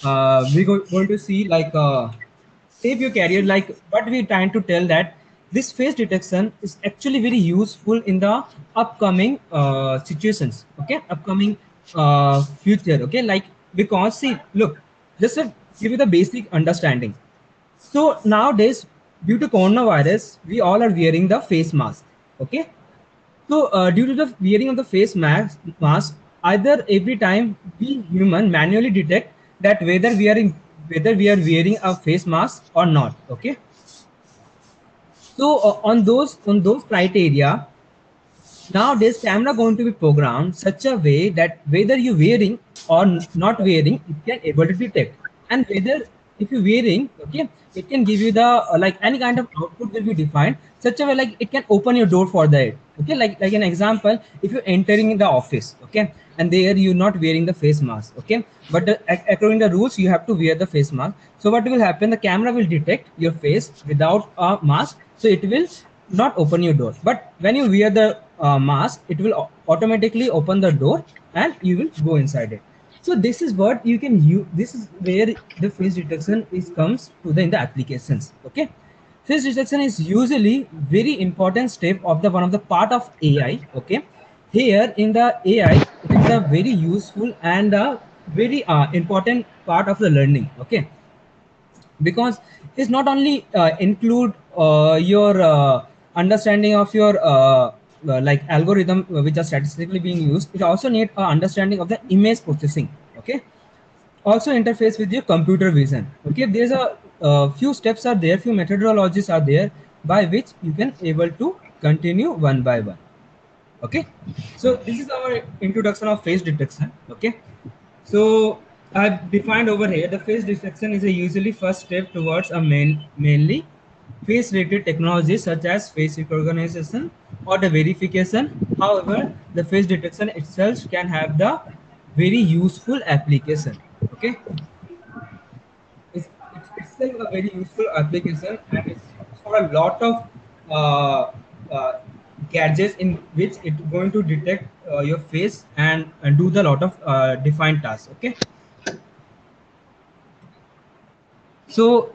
going to see like save your career. Like what we're trying to tell that this face detection is actually very useful in the upcoming situations. Okay, upcoming future. Okay, like because see, look, just to give you the basic understanding. So nowadays, due to coronavirus, we all are wearing the face mask. Okay, so due to the wearing of the mask, either every time we human manually detect that whether we are wearing a face mask or not. Okay, so on those criteria, nowadays camera going to be programmed such a way that whether you wearing or not wearing, it can able to detect. And whether if you wearing, okay, it can give you the like any kind of output will be defined such a way like it can open your door for that. Okay, like an example, if you're entering the office, okay, and there you're not wearing the face mask, okay, but according to the rules you have to wear the face mask. So what will happen, the camera will detect your face without a mask, so it will not open your door. But when you wear the mask, it will automatically open the door and you will go inside it. So this is what you can use. This is where the face detection is comes to the in the applications. Okay, face detection is usually very important step of the one of the part of AI. Okay, here in the AI, it is a very useful and a very important part of the learning. Okay, because it's not only include your understanding of your like algorithm which are statistically being used, it also need understanding of the image processing. Okay, also interface with your computer vision. Okay, there's a few steps are there, few methodologies are there by which you can able to continue one by one. Okay, so this is our introduction of face detection. Okay, so I've defined over here the face detection is a usually first step towards a mainly face related technologies such as face recognition or the verification. However, the face detection itself can have the very useful application. Okay, it's itself a very useful application, and it's for a lot of uh, uh, gadgets in which it's going to detect your face and do the lot of defined tasks. Okay, so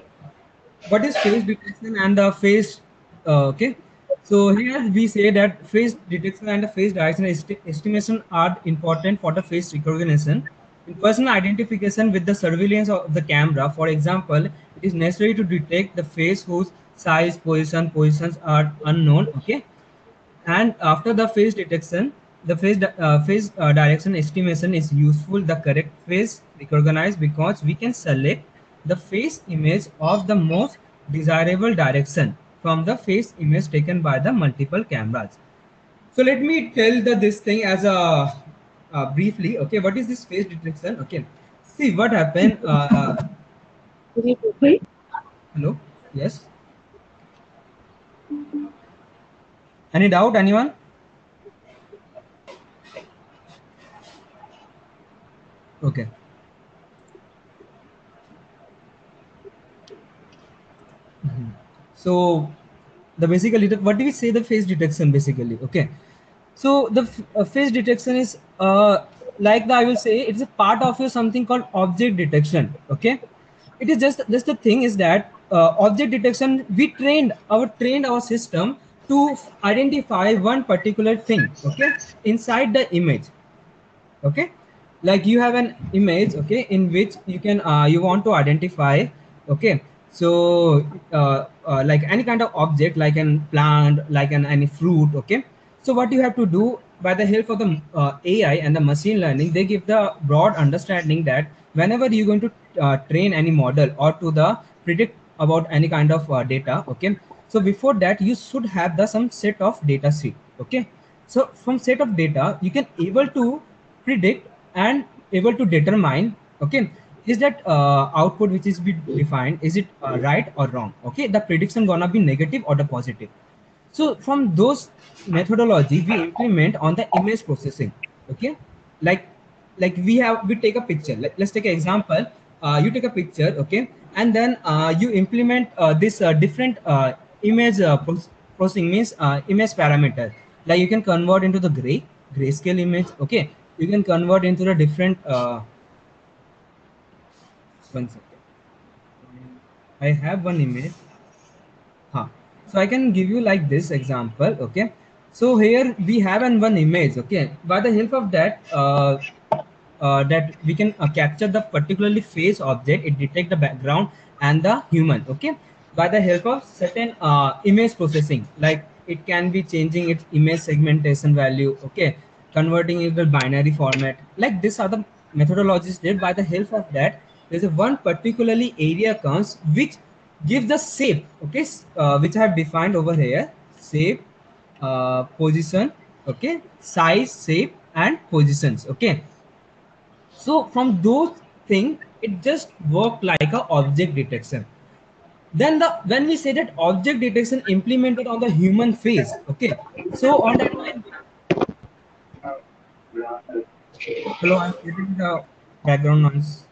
what is face detection and the face okay, so here we say that face detection and the face direction estimation are important for the face recognition in personal identification with the surveillance of the camera. For example, it is necessary to detect the face whose size, positions are unknown. Okay, and after the face detection, the face direction estimation is useful. The correct face recognized because we can select the face image of the most desirable direction from the face image taken by the multiple cameras. So let me tell this thing as a briefly. Okay, what is this face detection? Okay, see what happened. Hello, yes. Any doubt, anyone? Okay. So the basically what do we say, the face detection basically. Okay, so the face detection is like the, I will say it's a part of your something called object detection. Okay, it is just the thing is that object detection, we trained our system to identify one particular thing, okay, inside the image. Okay, like you have an image, okay, in which you can you want to identify. Okay, so like any kind of object, like an plant, like an any fruit. Okay, so what you have to do, by the help of the AI and the machine learning, they give the broad understanding that whenever you're going to train any model or to the predict about any kind of data. Okay, so before that you should have the some set of data sheet. Okay, so from set of data you can able to predict and able to determine. Okay, is that output which is be defined, is it right or wrong? Okay, the prediction gonna be negative or the positive. So from those methodology we implement on the image processing. Okay, like we take a picture. Let's take an example. You take a picture, okay, and then you implement this different image processing, means image parameter. Like you can convert into the grayscale image. Okay, you can convert into the different 1 second. I have one image. Huh. So I can give you like this example. Okay. So here we have one image. Okay. By the help of that, that we can capture the particularly face object. It detect the background and the human. Okay. By the help of certain image processing, like it can be changing its image segmentation value. Okay. Converting it to binary format. Like these are the methodologies there. By the help of that, there's a one particularly area comes which give the shape, okay, which I have defined over here: shape, position, okay, size, shape, and positions. Okay, so from those things, it just work like a object detection. Then the when we say that object detection implemented on the human face, okay, so on that time, hello, I'm getting the background noise.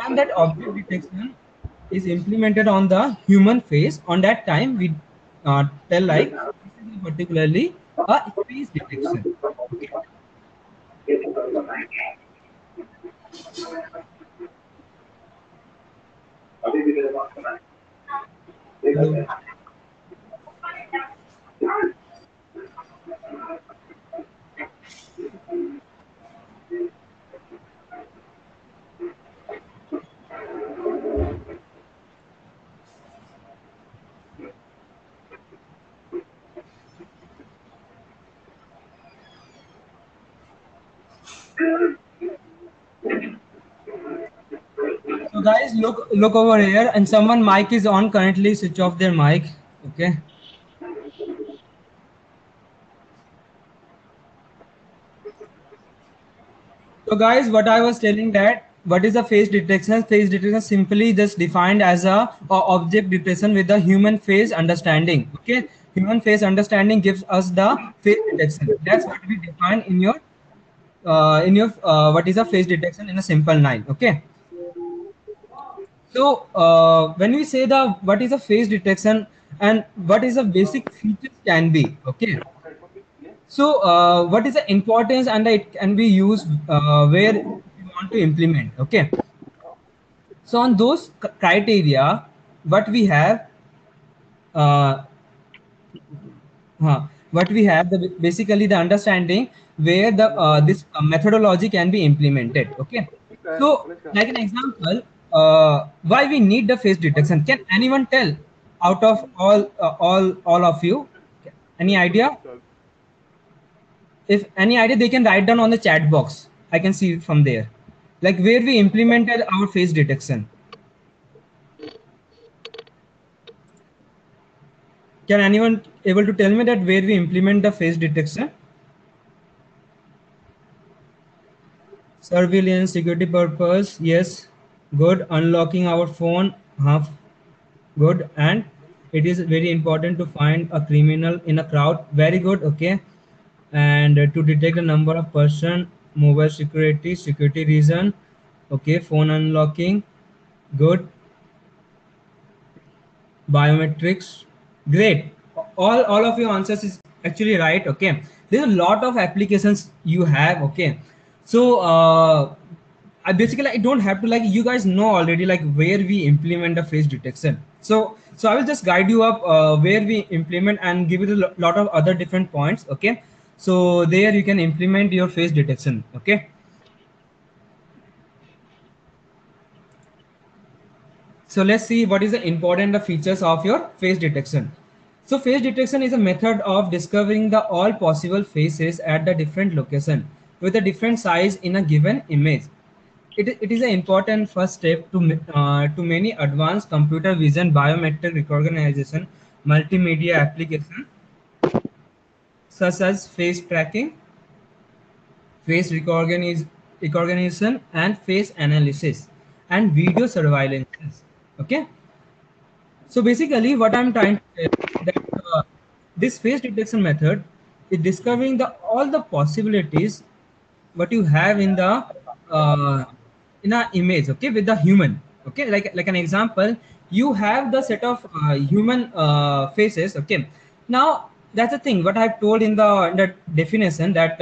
And that object detection is implemented on the human face, on that time we tell like this is particularly a face detection. Okay. Hello. So guys, look over here, and someone mic is on currently. Switch off their mic. Okay. So guys, what I was telling that what is a face detection? Face detection simply just defined as a object detection with the human face understanding. Okay, human face understanding gives us the face detection. That's what we define in your what is a face detection in a simple line. Okay, so when we say the what is a face detection and what is a basic features can be. Okay, so what is the importance and it can be used where you want to implement. Okay, so on those criteria, what we have, uh, what we have the basically the understanding where the this methodology can be implemented. Okay, so like an example, why we need the face detection? Can anyone tell out of all of you? Any idea? If any idea, they can write down on the chat box. I can see it from there, like where we implemented our face detection. Can anyone able to tell me that where we implement the face detection? Surveillance, security purpose, yes, good. Unlocking our phone, half good. And it is very important to find a criminal in a crowd, very good. Okay, and to detect the number of person, mobile security, security reason, okay, phone unlocking, good. Biometrics, great. All of your answers is actually right. Okay, there's a lot of applications you have. Okay, so I don't have to, like, you guys know already like where we implement the face detection. So I will just guide you up where we implement and give you a lot of other different points. Okay, so there you can implement your face detection. Okay, so let's see what is the important features of your face detection. So face detection is a method of discovering the all possible faces at the different location with a different size in a given image. It is an important first step to many advanced computer vision, biometric recognition, multimedia application such as face tracking, face recognition, and face analysis, and video surveillance. Okay, so basically, what I'm trying to say is that this face detection method is discovering the all the possibilities what you have uh, in a image. Okay, with the human. Okay, like an example, you have the set of human faces. Okay, now that's the thing. What I've told in the definition that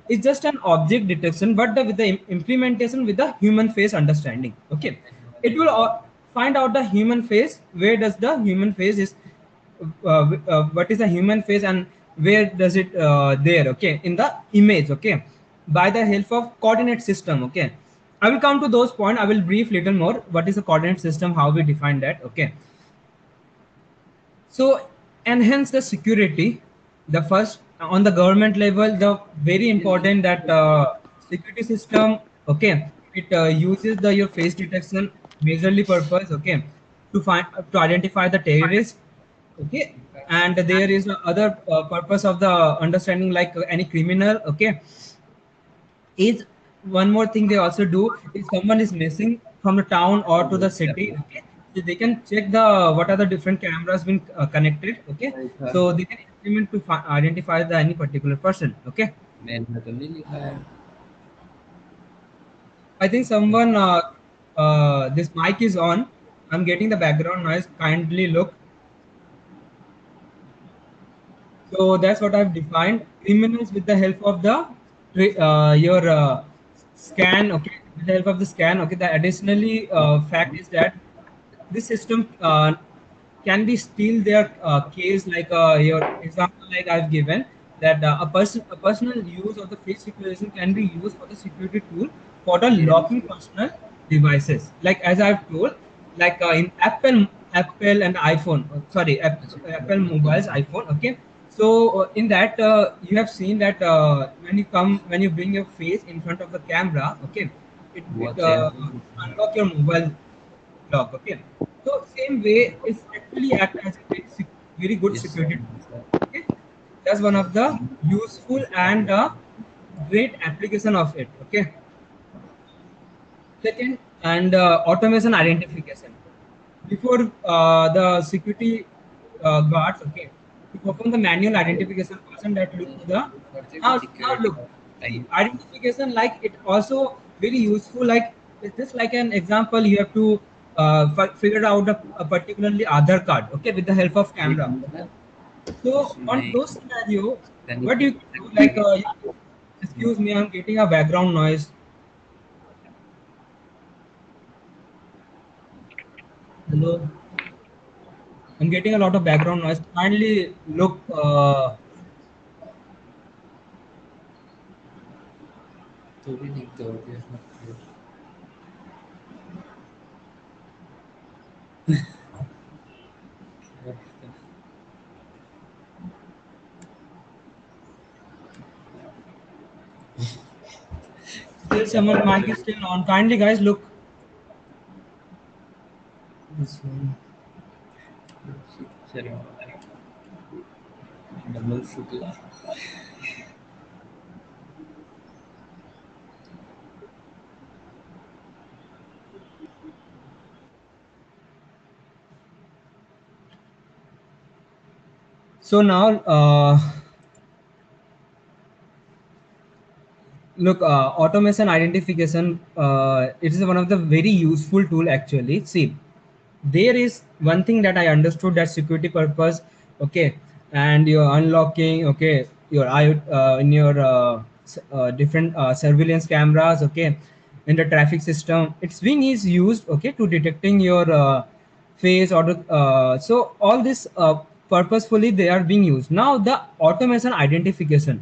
it's just an object detection, but with the implementation with the human face understanding. Okay, it will find out the human face. Where does the human face is? What is the human face and where does it there? Okay, in the image. Okay, by the help of coordinate system. Okay, I will come to those points. I will brief little more. What is a coordinate system? How we define that? Okay, so enhance the security. The first on the government level, the very important that security system. Okay, it uses the your face detection majorly purpose. Okay, to find to identify the terrorists. Okay, and there is other purpose of the understanding like any criminal. Okay, is one more thing they also do if someone is missing from the town or to the city. Okay, so they can check the what are the different cameras being connected. Okay, so they can implement to identify the any particular person. Okay, I think someone this mic is on. I'm getting the background noise, kindly look. So that's what I've defined. Criminals with the help of the your scan. Okay, with the help of the scan. Okay, the additionally fact is that this system can be still their case like your example like I've given that a personal use of the face recognition can be used for the security tool for the locking personal devices. Like as I've told, like in Apple and iPhone, sorry, Apple mobiles, iPhone. Okay, so in that you have seen that when you bring your face in front of the camera, okay, it unlock your mobile lock. Okay, so same way it's actually act as a very good security tool. Okay, that's one of the useful and great application of it. Okay, second and automation identification before the security guards. Okay, to perform the manual identification person that look to the now look identification like it also very useful like it's just like an example you have to figure out a particularly Aadhaar card. Okay, with the help of camera. So on those scenario, what you can do like excuse me, I'm getting a background noise. Hello, I'm getting a lot of background noise. Kindly look. Still, someone mic is still on. Kindly, guys, look. This one. So now, look, automation identification. It is one of the very useful tool actually. See, there is one thing that I understood that security purpose. Okay, and you're unlocking. Okay, your eye in your different surveillance cameras. Okay, in the traffic system, it's being is used. Okay, to detecting your face or the so all this purposefully they are being used. Now the automation identification,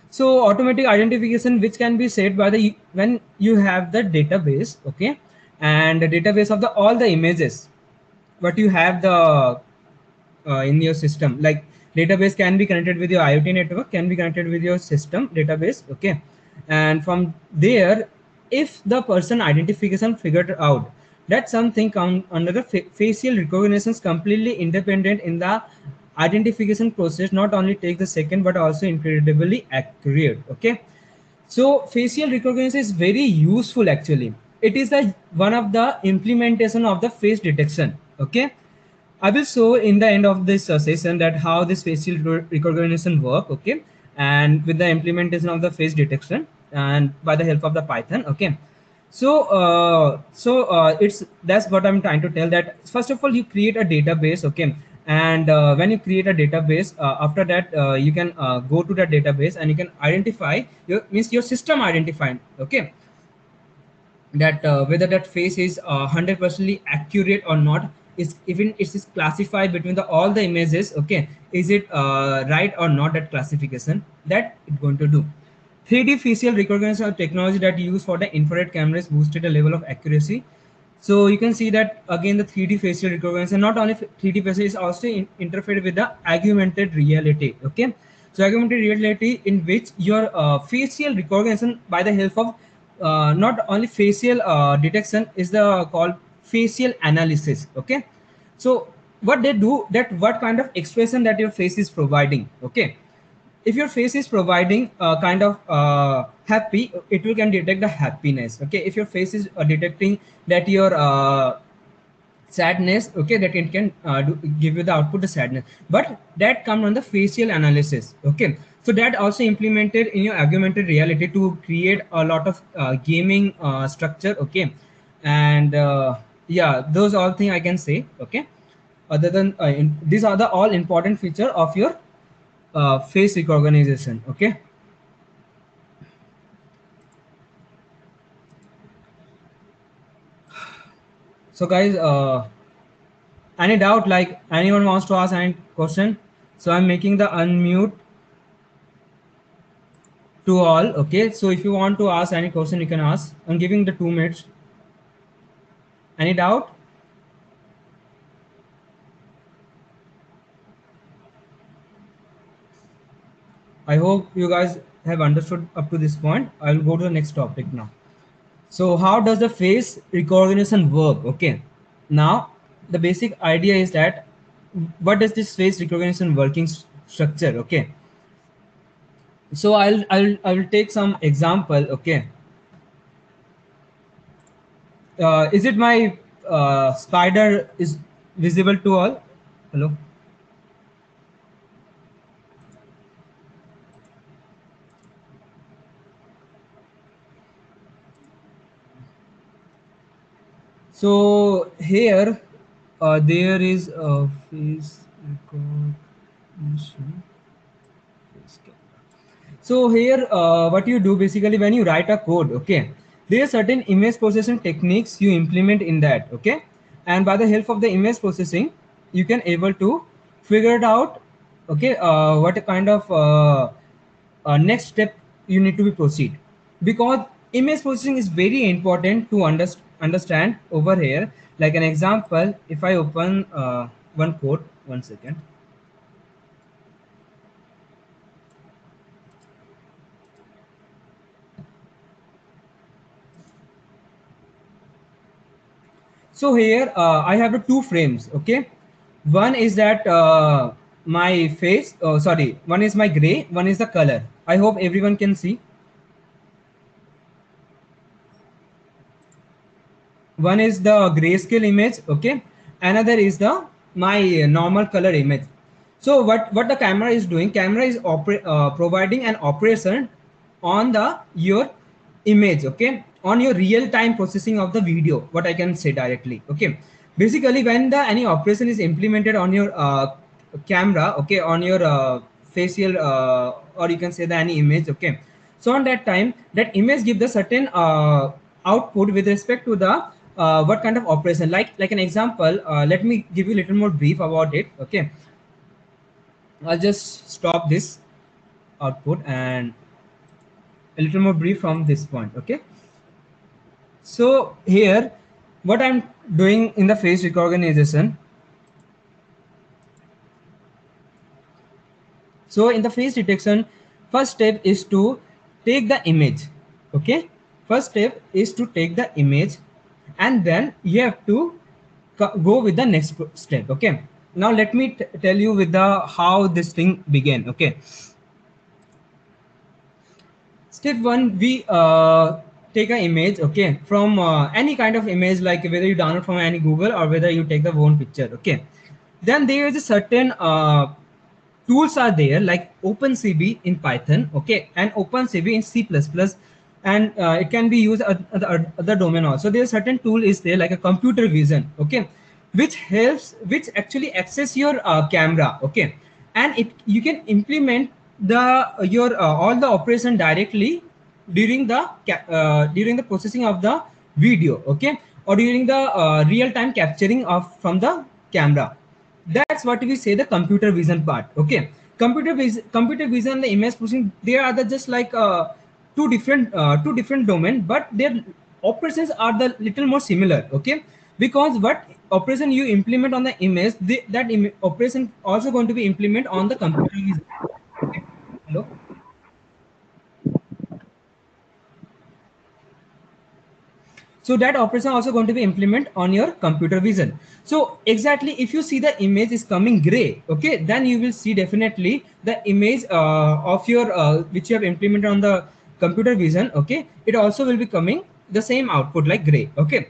so automatic identification which can be set by the when you have the database. Okay, and the database of the all the images what you have the in your system, like database can be connected with your IoT network, can be connected with your system database. Okay, and from there if the person identification figured out that something come under the facial recognition is completely independent in the identification process, not only take the second but also incredibly accurate. Okay, so facial recognition is very useful actually. It is the one of the implementation of the face detection. Okay, I will show in the end of this session that how this facial recognition work. Okay, and with the implementation of the face detection and by the help of the Python. Okay, so it's that's what I'm trying to tell that first of all you create a database. Okay, And when you create a database, after that you can go to the database and you can identify your means your system identified, okay, that whether that face is 100% accurate or not, is even it is classified between the all the images, okay, is it right or not, that classification that it's going to do. 3D facial recognition technology that used for the infrared cameras boosted the level of accuracy. So you can see that again the 3D facial recognition, not only 3D facial, is also interfered with the augmented reality. Okay, so augmented reality in which your facial recognition by the help of not only facial detection is the called facial analysis. Okay, so what they do, that what kind of expression that your face is providing. Okay, if your face is providing kind of happy, it will can detect the happiness. Okay, if your face is detecting that your sadness, okay, that it can give you the output the sadness, but that come on the facial analysis. Okay, so that also implemented in your augmented reality to create a lot of gaming structure. Okay, and yeah, those all thing I can say. Okay, other than these are the all important feature of your face recognition. Okay, so guys, any doubt, like anyone wants to ask any question? So I'm making the unmute to all. Okay, so if you want to ask any question, you can ask. I'm giving the 2 minutes. Any doubt? I hope you guys have understood up to this point. I'll go to the next topic now. So how does the face recognition work? Okay, now the basic idea is that what does this face recognition working structure? Okay, so I'll take some example. Okay, is it my spider is visible to all? Hello. So here there is a face recognition. So here, what you do basically when you write a code, okay, there are certain image processing techniques you implement in that, okay, and by the help of the image processing, you can able to figure it out, okay, what kind of next step you need to be proceed, because image processing is very important to understand over here. Like an example, if I open one code, 1 second. So here I have the two frames. Okay, one is that my face. Oh, sorry. One is my gray. One is the color. I hope everyone can see. One is the grayscale image. Okay, another is the my normal color image. So what the camera is doing? Camera is providing an operation on the your image. Okay, on your real time processing of the video. What I can say directly. Okay, basically when the any operation is implemented on your camera. Okay, on your facial or you can say the any image. Okay, so on that time that image give the certain output with respect to the what kind of operation, like an example, let me give you a little more brief about it. Okay, I'll just stop this output and a little more brief from this point. Okay, so here what I'm doing in the face recognition. So in the face detection, first step is to take the image. Okay, first step is to take the image, and then you have to go with the next step. Okay, now let me tell you with the how this thing began. Okay, step one, we take an image. Okay, from any kind of image, like whether you download from any Google or whether you take the own picture. Okay, then there is a certain tools are there like OpenCV in Python, okay, and OpenCV in C++, and it can be used at other domain also. There's certain tool is there like a computer vision, okay. which actually access your camera, okay, and it you can implement the your all the operation directly during the during the processing of the video, okay, or during the real time capturing of from the camera. That's what we say the computer vision part, okay. Computer vision and the image processing, they are the just like two different domain, but their operations are the little more similar, okay, because what operation you implement on the image, operation also going to be implement on the computer vision. Okay. Hello. So that operation also going to be implement on your computer vision. So exactly, if you see the image is coming gray, okay, then you will see definitely the image of your which you have implemented on the computer vision, okay, it also will be coming the same output like gray, okay.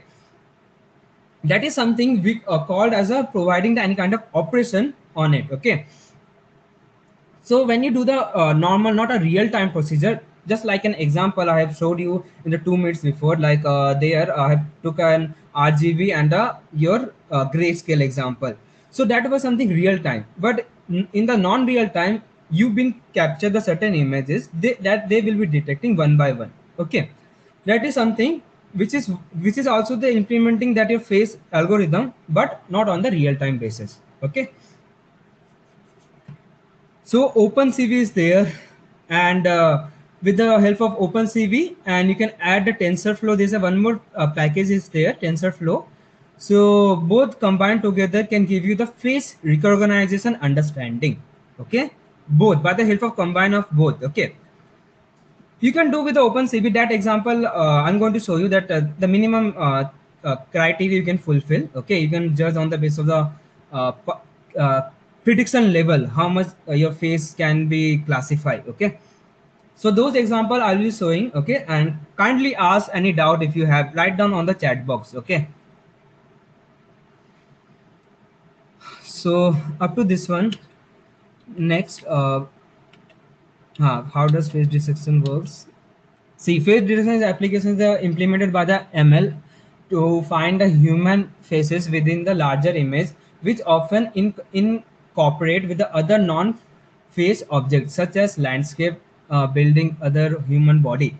That is something we called as a providing the any kind of operation on it, okay. So when you do the normal, not a real time procedure, just like an example I have showed you in the 2 minutes before, like there I have took an RGB and your grayscale example. So that was something real time, but in the non-real time, you've been capture the certain images that they will be detecting one by one. Okay, that is something which is also the implementing that your face algorithm, but not on the real time basis. Okay. So OpenCV is there, and with the help of OpenCV, and you can add the TensorFlow. There's a one more package is there, TensorFlow. So both combined together can give you the face recognition understanding. Okay, both by the help of combine of both. Okay, you can do with the OpenCV. That example I'm going to show you that the minimum criteria you can fulfill. Okay, you can judge on the basis of the prediction level how much your face can be classified. Okay, so those example I'll be showing. Okay, and kindly ask any doubt if you have, write down on the chat box. Okay, so up to this one. Next, how does face detection works? See, face detection applications are implemented by the ML to find the human faces within the larger image, which often incorporate with the other non-face objects such as landscape, building, other human body.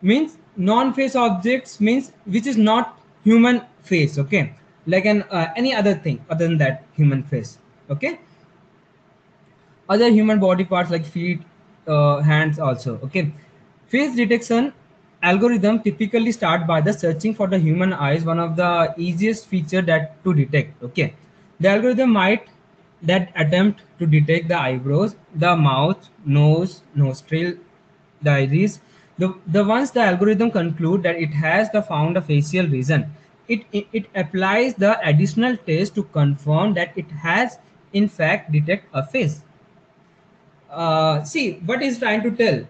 Means non-face objects means which is not human face. Okay, like an any other thing other than that human face. Okay, other human body parts like feet, hands also. Okay, face detection algorithm typically start by the searching for the human eyes, one of the easiest feature that to detect. Okay, the algorithm might that attempt to detect the eyebrows, the mouth, nose, nostril, the iris. The once the algorithm conclude that it has the found a facial region, it applies the additional test to confirm that it has in fact detect a face. See what is trying to tell.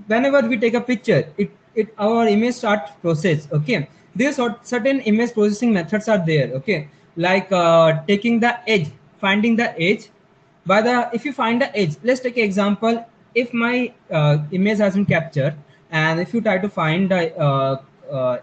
Whenever we take a picture, it our image start process. Okay, there's certain image processing methods are there. Okay, like taking the edge, finding the edge. By the if you find the edge, let's take an example. If my image has been captured, and if you try to find the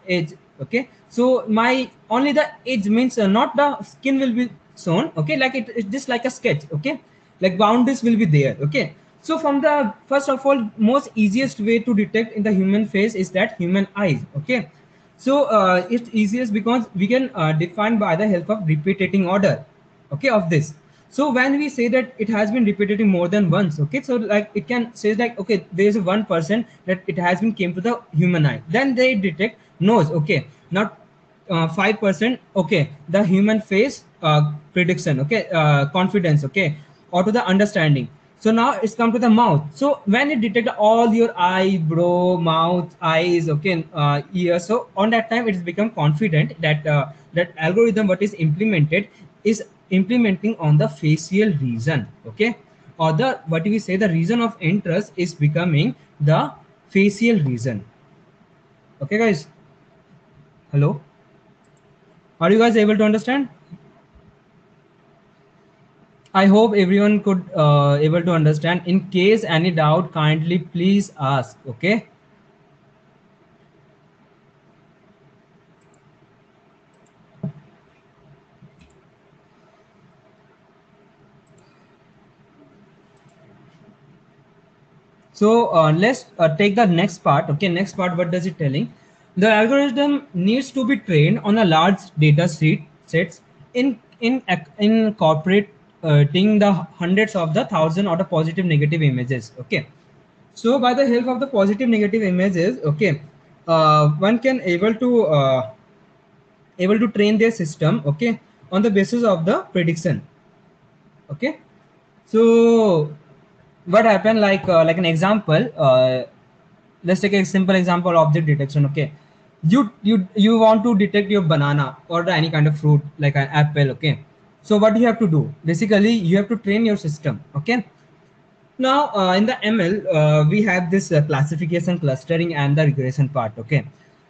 edge, okay, so my only the edge means not the skin will be shown. Okay, like it's just like a sketch. Okay, like boundaries will be there. Okay, so from the first of all, most easiest way to detect in the human face is that human eyes. Okay, so it's easiest because we can define by the help of repeating order, okay, of this. So when we say that it has been repeated more than once, okay, so like it can say like, okay, there is a 1% that it has been came to the human eye, then they detect nose. Okay, not 5%. Okay, the human face prediction. Okay, confidence. Okay, or to the understanding. So now it's come to the mouth. So when it detect all your eyebrow, mouth, eyes, okay, ears, so on that time it's become confident that that algorithm what is implemented is implementing on the facial region. Okay, or the what we say the region of interest is becoming the facial region. Okay, guys. Hello. Are you guys able to understand? I hope everyone could able to understand. In case any doubt, kindly please ask. Okay. So let's take the next part. Okay, next part. What does it telling? The algorithm needs to be trained on a large data sets in incorporating the hundreds of the thousand or the positive negative images. Okay, so by the help of the positive negative images, okay, one can able to train their system, okay, on the basis of the prediction. Okay, so what happened, like an example, let's take a simple example, object detection. Okay, you want to detect your banana or any kind of fruit like an apple. Okay, so what you have to do, basically you have to train your system. Okay, now in the ML we have this classification, clustering, and the regression part. Okay,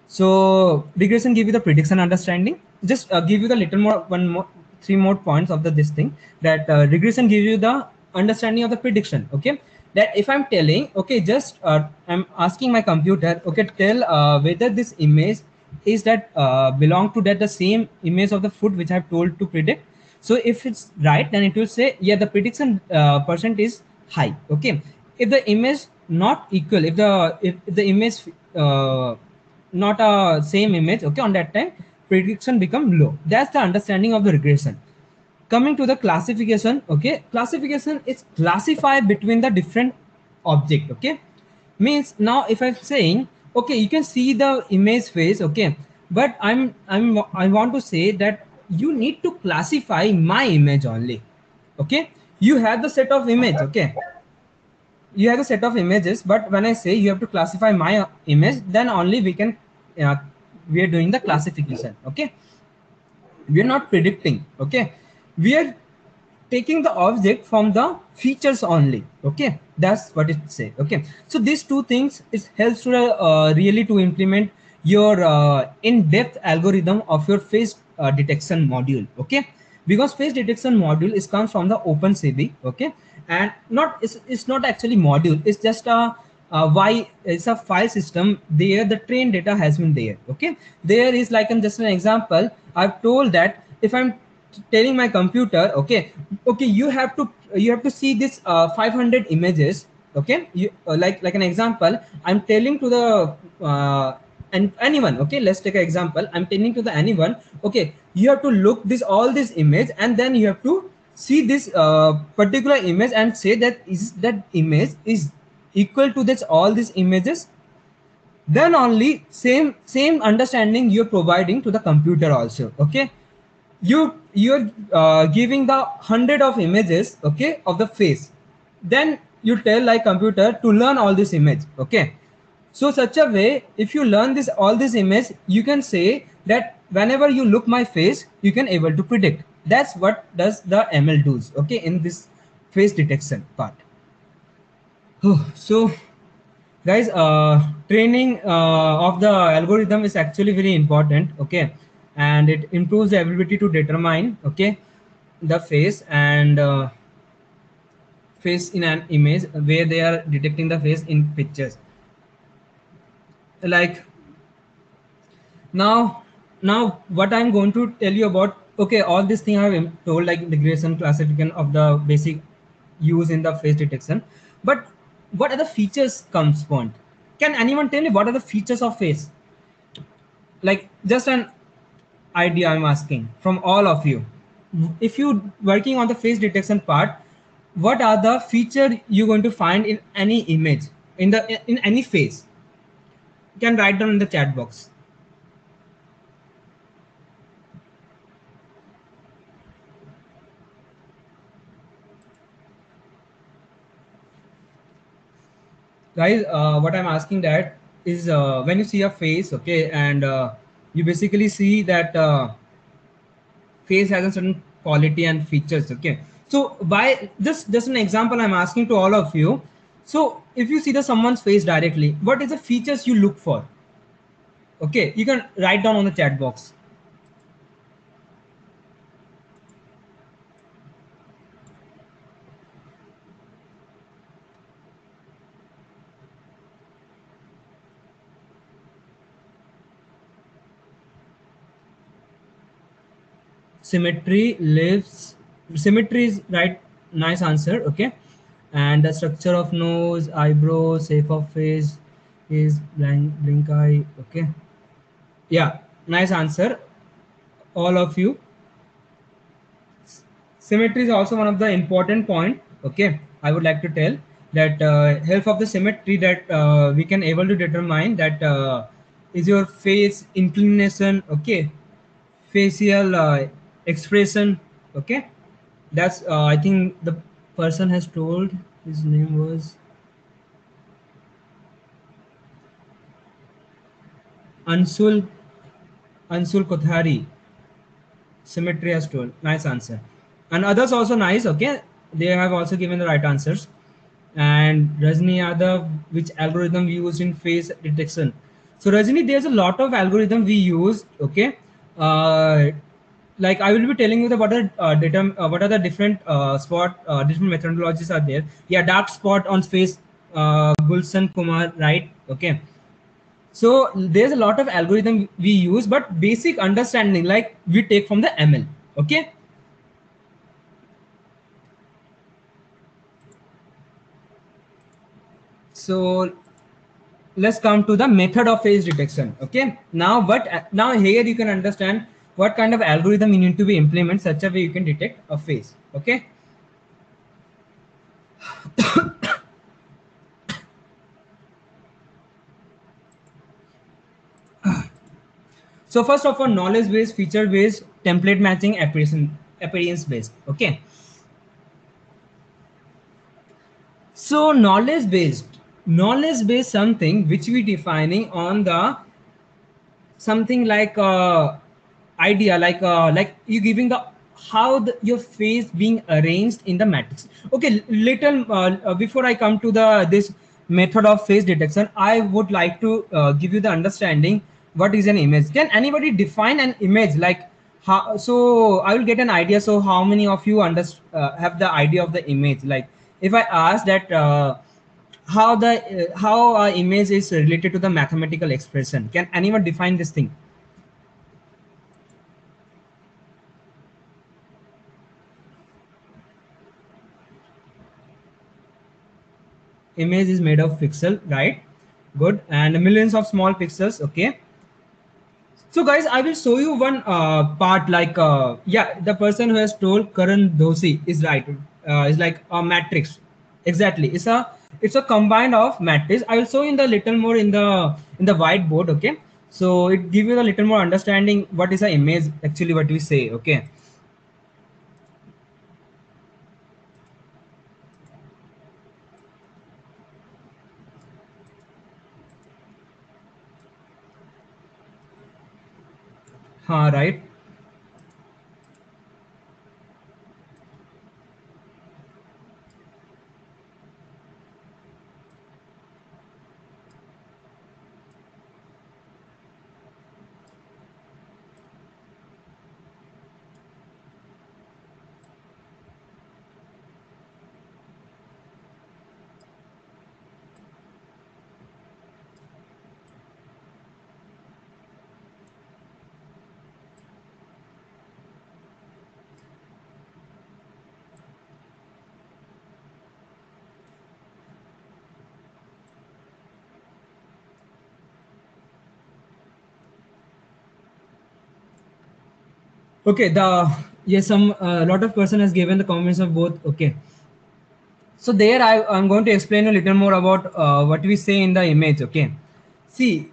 so regression give you the prediction understanding. Just give you the little more, one more, three more points of the this thing, that regression give you the understanding of the prediction. Okay, that if I'm telling, okay, just I'm asking my computer, okay, tell whether this image is that belong to that the same image of the food which I've told to predict. So if it's right, then it will say yeah, the prediction percent is high. Okay, if the image not equal, if the image not a same image, okay, on that time prediction become low. That's the understanding of the regression. Coming to the classification, okay, classification is classify between the different object. Okay, means now if I'm saying, okay, you can see the image face. Okay, but I want to say that you need to classify my image only. Okay, you have the set of image. Okay, you have a set of images, but when I say you have to classify my image, then only we can uh, we are doing the classification. Okay, we are not predicting. Okay, we are taking the object from the features only. Okay, that's what it say. Okay, so these two things is helps to really to implement your in-depth algorithm of your face detection module. Okay, because face detection module is comes from the OpenCV. Okay, and not it's not actually module, it's just a why it's a file system. There the train data has been there. Okay, there is like just an example, I've told that if I'm telling my computer, okay, okay, you have to see this 500 images. Okay, you like an example, I'm telling to the and anyone. Okay, let's take an example, I'm telling to the anyone, okay, you have to look this all this image, and then you have to see this particular image and say that is that image is equal to this all these images. Then only same understanding you're providing to the computer also. Okay, you're giving the hundred of images, okay, of the face. Then you tell like computer to learn all this image. Okay, so such a way, if you learn this all this image, you can say that whenever you look my face, you can able to predict. That's what does the ML does. Okay, in this face detection part. So guys, training of the algorithm is actually very important. Okay, and it improves the ability to determine, okay, the face and face in an image where they are detecting the face in pictures. Like now what I'm going to tell you about, okay, all this thing I have told, like regression, classification of the basic use in the face detection. But what are the features comes point? Can anyone tell me what are the features of face? Like just an idea I'm asking from all of you. If you working on the face detection part, what are the feature you're going to find in any image, in any face? You can write down in the chat box. Guys, what I'm asking that is, when you see a face, okay, and you basically see that face has a certain quality and features. Okay, so by just an example I'm asking to all of you. So if you see the someone's face directly, what is the features you look for? Okay, you can write down on the chat box. Symmetry lives, symmetry is right, nice answer. Okay, And the structure of nose, eyebrow, shape of face is blink eye. Okay, yeah, nice answer, all of you. Symmetry is also one of the important point. Okay, I would like to tell that help of the symmetry that we can able to determine that is your face inclination. Okay, facial expression. Okay, that's I think the person has told, his name was Ansul Ansul Kothari. Symmetry has told. Nice answer. And others also nice. Okay, they have also given the right answers. And Rajni Yadav, which algorithm we use in face detection? So Rajni, there's a lot of algorithm we use. Okay, uh, like I will be telling you the what are data, what are the different different methodologies are there. Yeah, dark spot on face, Gulshan Kumar, right? Okay, so there's a lot of algorithm we use, but basic understanding like we take from the ML. Okay, so let's come to the method of face detection. Okay, now now here you can understand what kind of algorithm you need to be implement such a way you can detect a face. Okay, so first of all, knowledge based, feature based, template matching, appearance based. Okay, so knowledge based something which we defining on the something like idea like you giving the how your face being arranged in the matrix. Okay, little before I come to the this method of face detection, I would like to give you the understanding what is an image. Can anybody define an image, like how? So I will get an idea. So how many of you have the idea of the image? Like if I ask that how a image is related to the mathematical expression, can anyone define this thing? Image is made of pixel, right? Good. And millions of small pixels. Okay, so guys, I will show you one part, like yeah, the person who has told Karan Doshi is right. It's like a matrix. Exactly, it's a combine of matrix. I will show you in the little more in the whiteboard. Okay, so it give you a little more understanding what is an image actually, what we say. Okay, right. Okay, the yes, some lot of person has given the comments of both. Okay, so there I'm going to explain a little more about what we say in the image. Okay, see,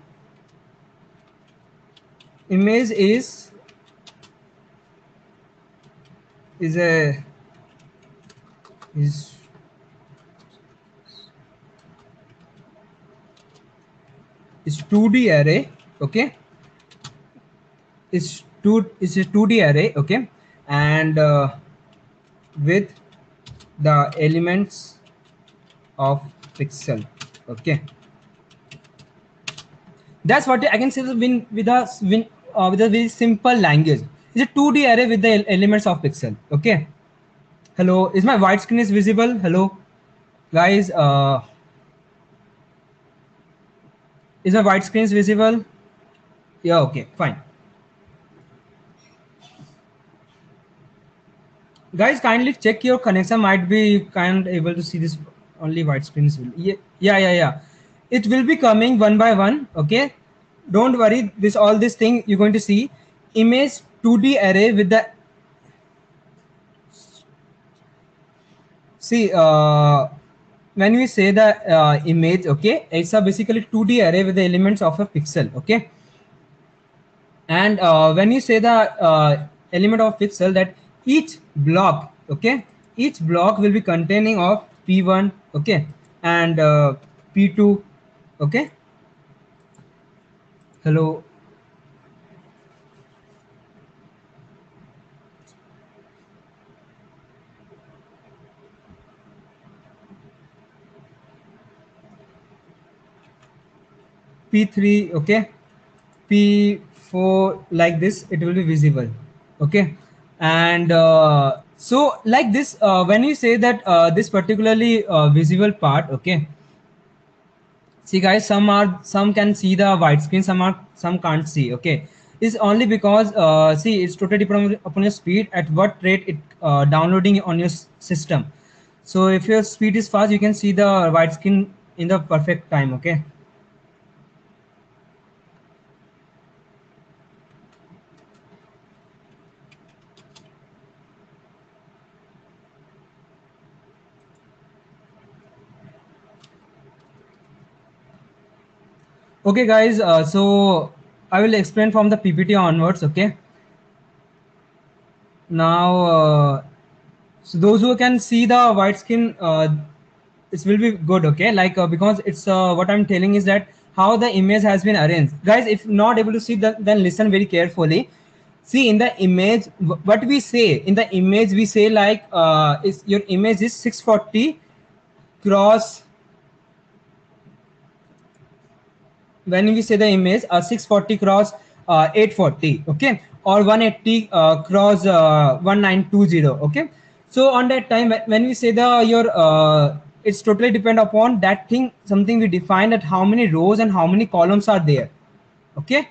image is a is is 2D array. Okay, is a 2D array. Okay, and with the elements of pixel. Okay, that's what I can say with a very simple language. It's a 2D array with the elements of pixel. Okay, hello, is my white screen is visible? Hello guys, is my white screen is visible? Yeah, okay, fine. Guys, kindly check your connection, might be kind able to see this only white screens will, yeah, it will be coming one by one. Okay, don't worry, this all this thing you're going to see image 2D array with the, see when we say the image, okay, it's a basically 2D array with the elements of a pixel. Okay, and when you say the element of pixel, that each block, okay, each block will be containing of p1, okay, and p2, okay, hello, p3, okay, p4, like this it will be visible. Okay, and so like this when you say that this particularly visible part, okay, see guys, some can see the white screen, some can't see. Okay, is only because see, it's totally depend upon your speed, at what rate it downloading on your system. So if your speed is fast, you can see the white screen in the perfect time. Okay, okay guys, so I will explain from the ppt onwards. Okay, now so those who can see the white screen, this will be good. Okay, like because it's what I'm telling is that how the image has been arranged. Guys, if not able to see that, then listen very carefully. See in the image, what we say in the image, we say like is your image is 640 cross, when we say the image 640 cross 840, okay, or 180 cross 1920. Okay, so on that time when we say the your it's totally depend upon that thing, something we define that how many rows and how many columns are there. Okay,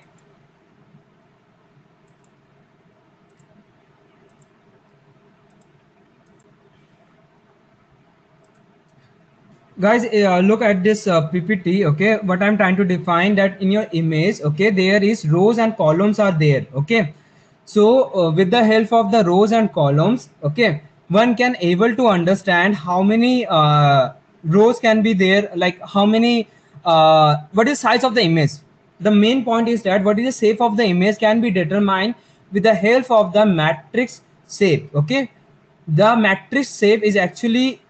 guys, look at this ppt. Okay, what I'm trying to define, that in your image, okay, there is rows and columns are there. Okay, so with the help of the rows and columns, okay, one can able to understand how many rows can be there, like how many what is size of the image. The main point is that what is the shape of the image can be determined with the help of the matrix shape. Okay, the matrix shape is actually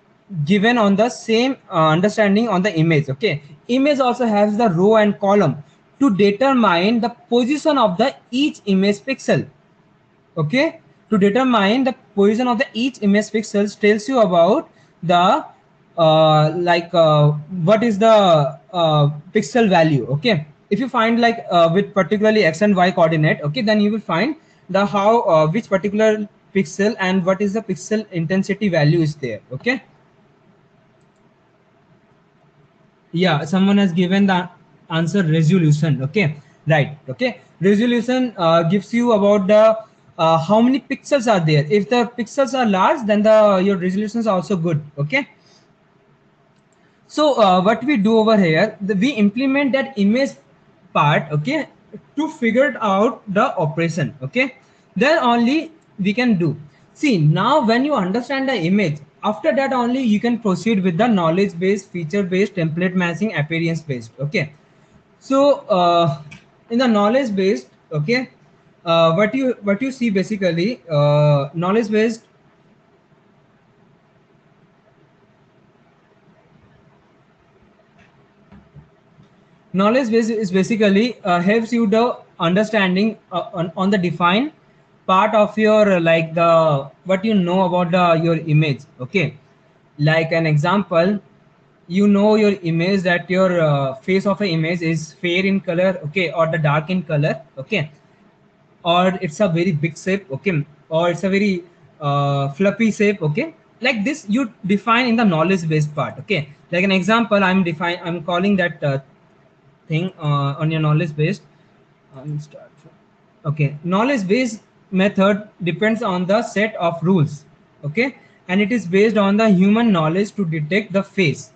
given on the same understanding on the image. Okay, image also has the row and column to determine the position of the each image pixel. Okay, to determine the position of the each image pixels tells you about the like what is the pixel value. Okay, if you find like with particularly x and y coordinate, okay, then you will find the how which particular pixel and what is the pixel intensity value is there. Okay, yeah, someone has given the answer resolution. Okay, right. Okay, resolution gives you about the how many pixels are there. If the pixels are large, then the your resolution is also good. Okay, so what we do over here, we implement that image part, okay, to figure out the operation. Okay, then only we can do. See, now when you understand the image, after that only you can proceed with the knowledge based, feature based, template matching, appearance based. Okay, so in the knowledge based, okay, what you see basically knowledge based. Knowledge base is basically helps you the understanding on the defined part of your like the what you know about the your image. Okay, like an example, you know your image, that your face of an image is fair in color, okay, or the dark in color. Okay, or it's a very big shape. Okay, or it's a very fluffy shape. Okay, like this you define in the knowledge based part. Okay, like an example, I'm calling that thing on your knowledge based. Start okay, knowledge based method depends on the set of rules. Okay, and it is based on the human knowledge to detect the face.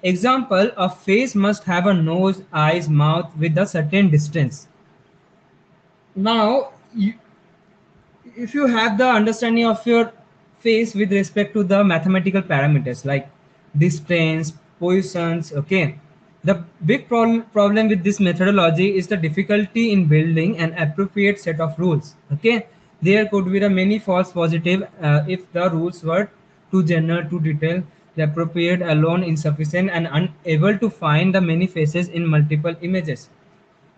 Example, a face must have a nose, eyes, mouth with a certain distance. Now, if you have the understanding of your face with respect to the mathematical parameters like distance, positions, okay, the big problem with this methodology is the difficulty in building an appropriate set of rules. Okay, there could be the many false positive if the rules were too general, too detailed. The appropriate alone insufficient and unable to find the many faces in multiple images.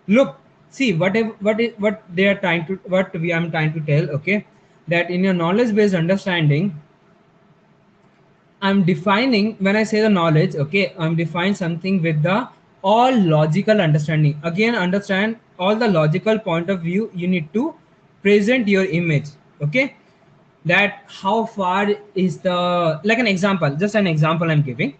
Look, see what they are trying to, what we am trying to tell, okay, that in your knowledge based understanding, I'm defining, when I say the knowledge, okay, I'm defining something with the all logical understanding. Again, understand all the logical point of view, you need to present your image, okay, that how far is the, like an example, just an example I'm giving.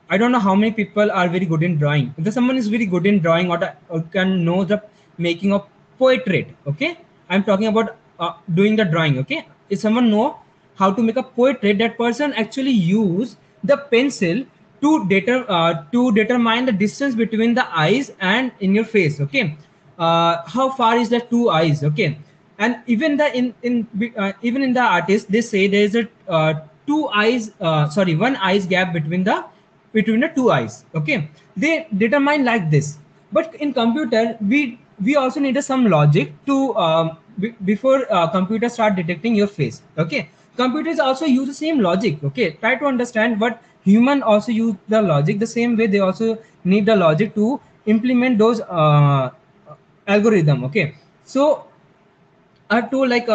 I don't know how many people are very good in drawing. If someone is very good in drawing, or can know the making of portrait, okay, I'm talking about doing the drawing, okay. If someone know how to make a portrait, that person actually use the pencil to determine the distance between the eyes and in your face, okay. How far is the two eyes, okay. And even the even in the artist, they say there is a two eyes sorry one eyes gap between the two eyes, okay. They determine like this. But in computer, we also need some logic to before computer start detecting your face, okay. Computers also use the same logic, okay. Try to understand what human also use the logic the same way. They also need the logic to implement those algorithm, okay. So to like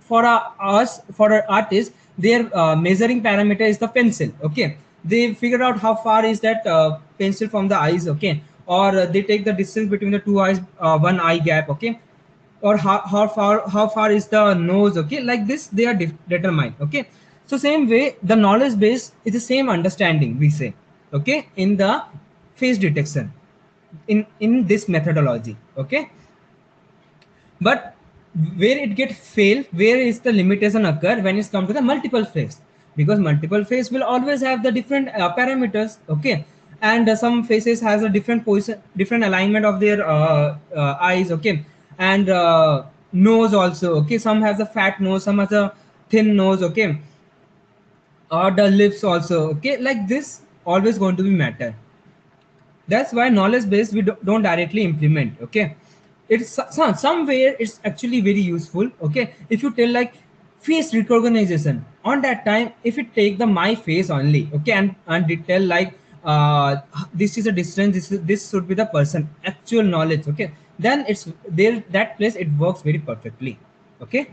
for our artists, their measuring parameter is the pencil, okay. They figure out how far is that pencil from the eyes, okay. Or they take the distance between the two eyes, one eye gap, okay. Or how far is the nose, okay. Like this they are determined, okay. So same way the knowledge base is the same understanding, we say, okay, in the face detection, in this methodology, okay. But where it get fail, where is the limitation occur when it's come to the multiple face, because multiple face will always have the different parameters, okay. And some faces has a different position, different alignment of their eyes, okay. And nose also, okay. Some has a fat nose, some has a thin nose, okay. Or the lips also, okay. Like this always going to be matter. That's why knowledge base we don't directly implement, okay. It's somewhere it's actually very useful, okay. If you tell like face recognition, on that time if it take the my face only, okay, and it tell like this is a distance, this should be the person, actual knowledge, okay, then it's there, that place it works very perfectly, okay.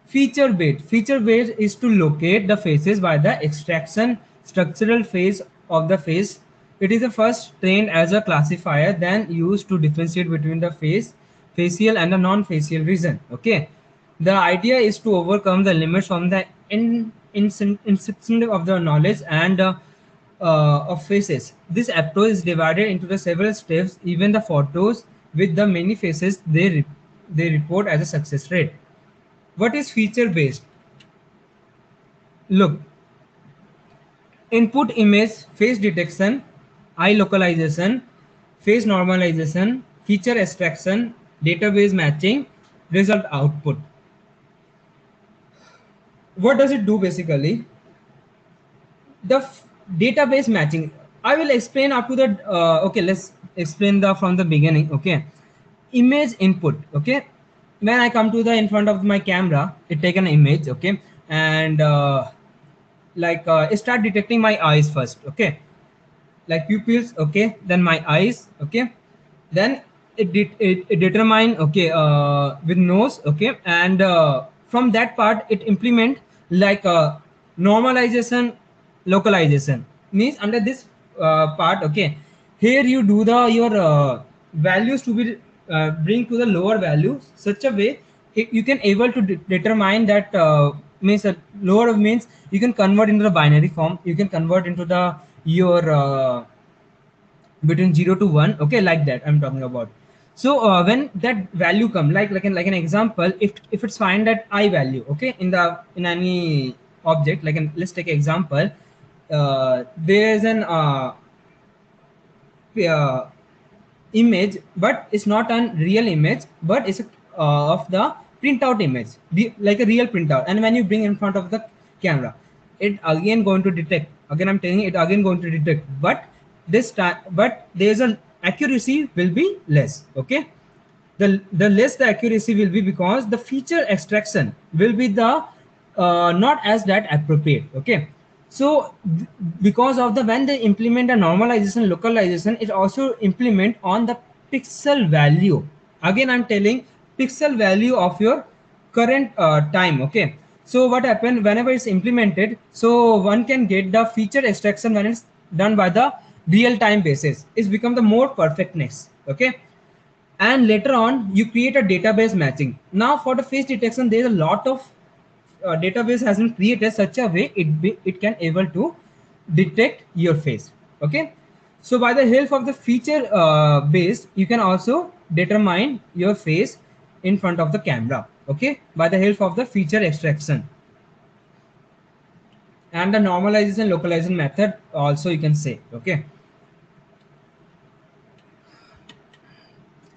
Feature based is to locate the faces by the extraction structural phase of the face. It is the first trained as a classifier, then used to differentiate between the facial and the non-facial region. Okay, the idea is to overcome the limits from the inception of the knowledge and of faces. This approach is divided into the several steps. Even the photos with the many faces they report as a success rate. What is feature based? Look, input image, face detection, eye localization, face normalization, feature extraction, database matching, result output. What does it do basically? The database matching. I will explain up to the okay. Let's explain the from the beginning. Okay, image input. Okay, when I come to the in front of my camera, it take an image. Okay, and start detecting my eyes first, okay, like pupils, okay, then my eyes, okay, then it determine, okay, with nose, okay, and from that part it implement like normalization, localization, means under this part, okay, here you do the your values to be bring to the lower value such a way you can able to determine that means lower means you can convert into the binary form, you can convert into the your between 0 to 1, okay, like that I'm talking about. So when that value come, like an example, if it's find that I value, okay, in any object, let's take an example. There's an uh, image, but it's not a real image, but it's of the printout image, like a real printout. And when you bring in front of the camera, it again going to detect. Again, I'm telling you, it again going to detect. But this time, but there's an accuracy will be less. Okay, the less the accuracy will be because the feature extraction will be the not as that appropriate. Okay, so because of the when they implement a normalization localization, it also implement on the pixel value. Again, I'm telling pixel value of your current time. Okay, so what happened whenever it's implemented, so one can get the feature extraction when it's done by the real time basis. It's become the more perfectness. Okay, and later on you create a database matching. Now for the face detection, there's a lot of database has been created such a way it can able to detect your face. Okay, so by the help of the feature base, you can also determine your face in front of the camera. Okay, by the help of the feature extraction and the normalization localization method also, you can say. Okay,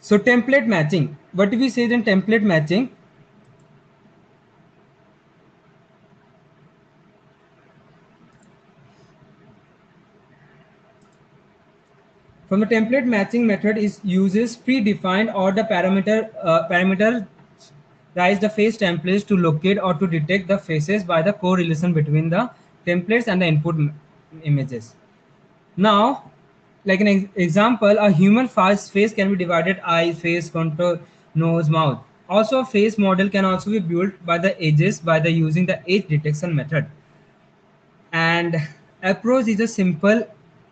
so template matching, what do we say then? Template matching, from the template matching method is uses predefined or the parameter rise the face templates to locate or to detect the faces by the correlation between the templates and the input images. Now, like an example, a human face can be divided eye, face, contour, nose, mouth. Also, a face model can also be built by the edges by the using the edge detection method. And approach is simple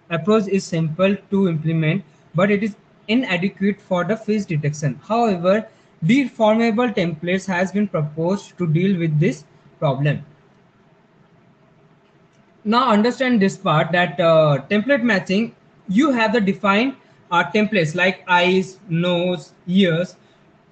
to implement, but it is inadequate for the face detection. However, deformable templates has been proposed to deal with this problem. Now understand this part, that template matching, you have the defined templates like eyes, nose, ears.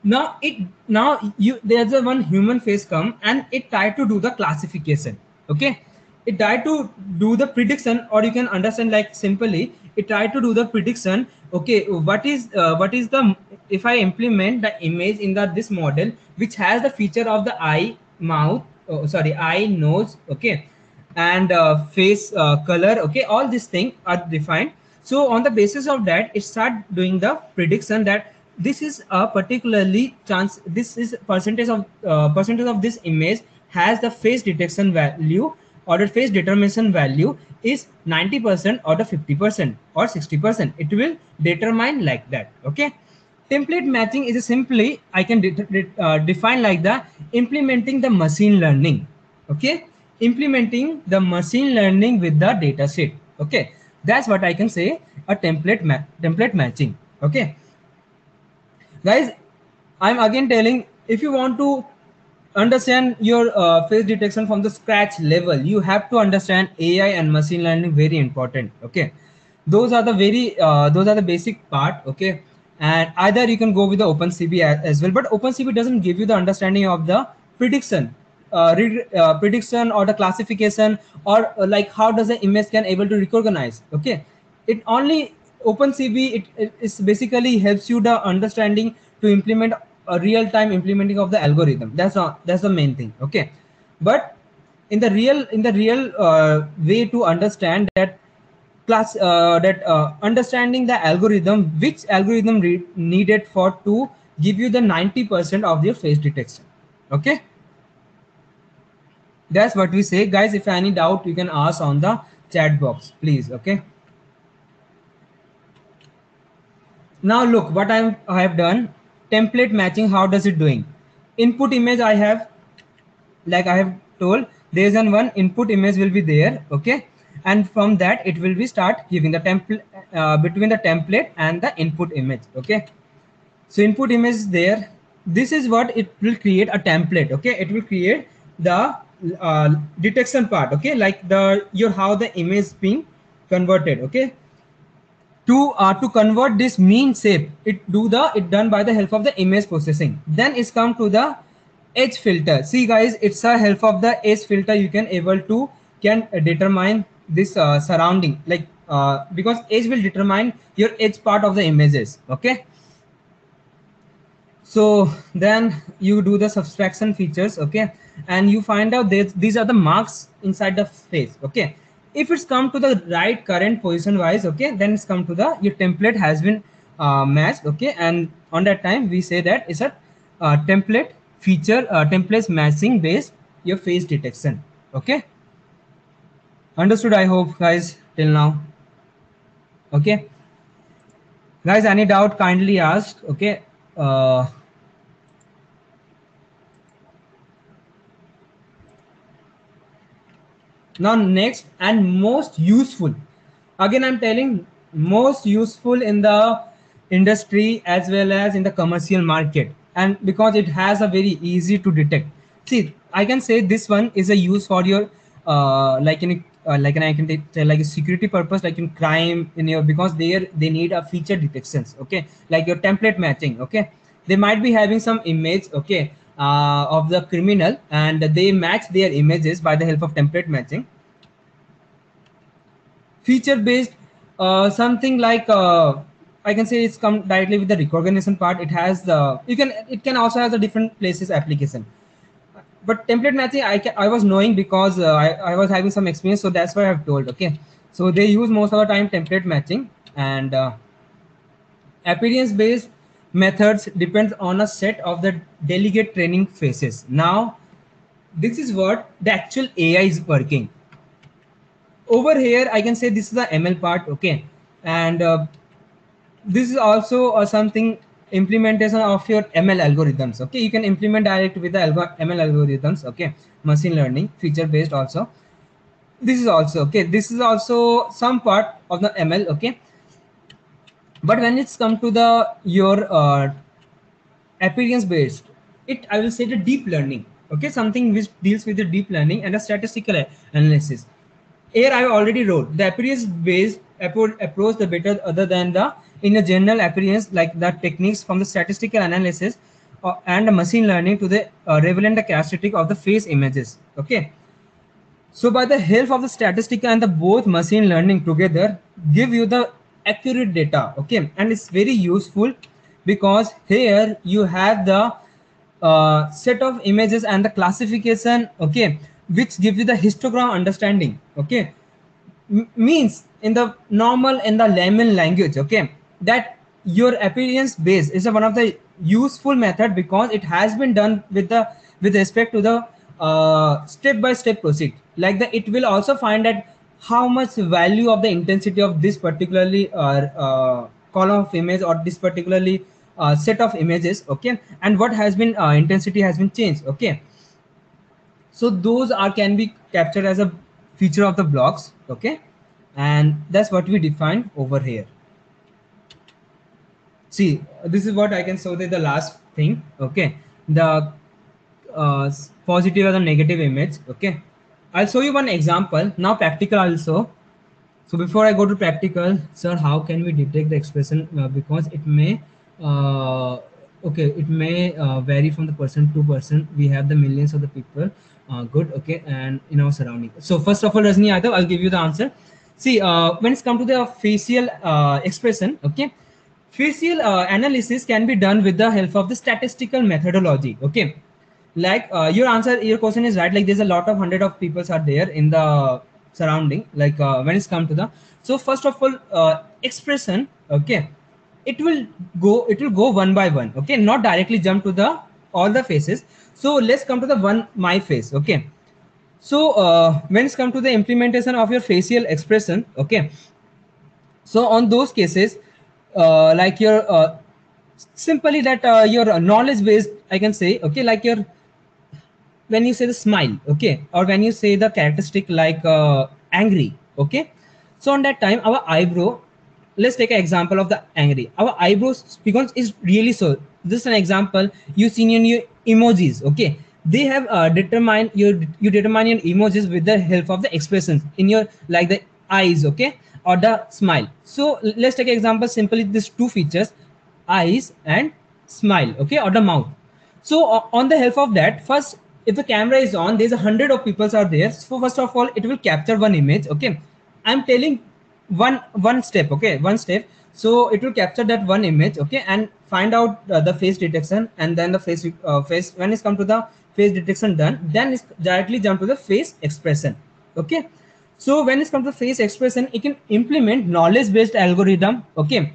Now there's a one human face come and it try to do the classification. Okay, it try to do the prediction, or you can understand like simply it try to do the prediction. Okay, what is the, if I implement the image in the this model which has the feature of the eye, mouth, sorry, eye, nose, okay, and face color. Okay, all these things are defined. So on the basis of that, it start doing the prediction that this is a particularly chance, this is percentage of this image has the face detection value, or the face determination value is 90% or the 50% or 60%. It will determine like that. Okay, template matching is simply I can define like the implementing the machine learning. Okay, implementing the machine learning with the data set. Okay, that's what I can say a template matching. Okay, guys, I'm again telling, if you want to understand your face detection from the scratch level, you have to understand AI and machine learning, very important. Okay, those are the basic part. Okay, and either you can go with the OpenCV as well, but OpenCV doesn't give you the understanding of the prediction, prediction or the classification, or like how does the image can able to recognize. Okay, it only OpenCV, it is basically helps you the understanding to implement a real time implementing of the algorithm. That's the main thing. Okay, but in the real way to understand that understanding the algorithm, which algorithm needed for to give you the 90% of your face detection. Okay, that's what we say, guys. If any doubt, you can ask on the chat box, please. Okay, now look what I have done. Template matching, how does it doing? Input image I have, like I have told, there's an one input image will be there. Okay, and from that it will be start giving the template between the template and the input image. Okay, so input image is there. This is what it will create a template. Okay, it will create the detection part. Okay, like the your how the image being converted. Okay, To convert this mean shape, it done by the help of the image processing. Then it's come to the edge filter. See guys, it's a help of the edge filter you can able to can determine this surrounding, like because edge will determine your edge part of the images. Okay, so then you do the subtraction features. Okay, and you find out that these are the marks inside the face. Okay, if it's come to the right current position wise, okay, then it's come to the your template has been matched. Okay, and on that time we say that it's a template feature, templates matching based your face detection. Okay, understood, I hope guys till now. Okay guys, any doubt kindly ask. Okay, uh, now next and most useful, again I'm telling, most useful in the industry as well as in the commercial market, and because it has a very easy to detect. See, I can say this one is a use for your like in like an I can tell like a security purpose, like in crime in your, because they need a feature detections. Okay, like your template matching. Okay, they might be having some image. Okay, of the criminal, and they match their images by the help of template matching. Feature based, something like I can say it's come directly with the recognition part. It has the, you can, it can also have the different places application. But template matching I was knowing because I was having some experience, so that's why I've told. Okay, so they use most of the time template matching, and appearance based methods depends on a set of the delegate training phases. Now this is what the actual AI is working over here. I can say this is the ML part. Okay, and this is also something implementation of your ML algorithms. Okay, you can implement direct with the ML algorithms. Okay, machine learning feature based also. This is also okay. This is also some part of the ML. Okay, but when it's come to the your appearance based, it, I will say, the deep learning. Okay, something which deals with the deep learning and the statistical analysis. Here I already wrote the appearance based approach the better other than the in a general appearance, like the techniques from the statistical analysis and the machine learning to the relevant characteristic of the face images. Okay, so by the help of the statistical and the both machine learning together give you the accurate data. Okay, and it's very useful because here you have the set of images and the classification. Okay, which gives you the histogram understanding. Okay, means in the normal, in the layman language. Okay, that your appearance base is one of the useful method because it has been done with the with respect to the step by step proceed, like the, it will also find that how much value of the intensity of this particularly column of image or this particularly set of images. Okay, and what has been intensity has been changed. Okay, so those are can be captured as a feature of the blocks. Okay, and that's what we defined over here. See, this is what I can show, that the last thing. Okay, the positive or the negative image. Okay, I'll show you one example now, practical also. So before I go to practical, sir, how can we detect the expression, because it may okay, it may vary from the person to person. We have the millions of the people, good. Okay, and in our surrounding. So first of all, Rajni Yadav, I'll give you the answer. See, when it's come to the facial expression. Okay, facial analysis can be done with the help of the statistical methodology. Okay, like your answer, your question is right, like there's a lot of hundred of people are there in the surrounding, like when it's come to the, so first of all expression. Okay, it will go one by one. Okay, not directly jump to the all the faces. So let's come to the one my face. Okay, so when it's come to the implementation of your facial expression. Okay, so on those cases, like your simply that your knowledge based, I can say. Okay, like your, when you say the smile. Okay, or when you say the characteristic like angry. Okay, so on that time our eyebrow, let's take an example of the angry. Our eyebrows, because is really, so this is an example you see in your emojis. Okay, they have determined your, you determine your emojis with the help of the expressions in your, like the eyes. Okay, or the smile. So let's take an example, simply these two features, eyes and smile, okay, or the mouth. So on the help of that, first, if the camera is on, there's 100 of people are there. So first of all, it will capture one image, okay. I'm telling one step, okay, one step. So it will capture that one image, okay, and find out the face detection, and then the face, when it's come to the face detection done, then it's directly jump to the face expression, okay. So when it's come to face expression, it can implement knowledge based algorithm, okay.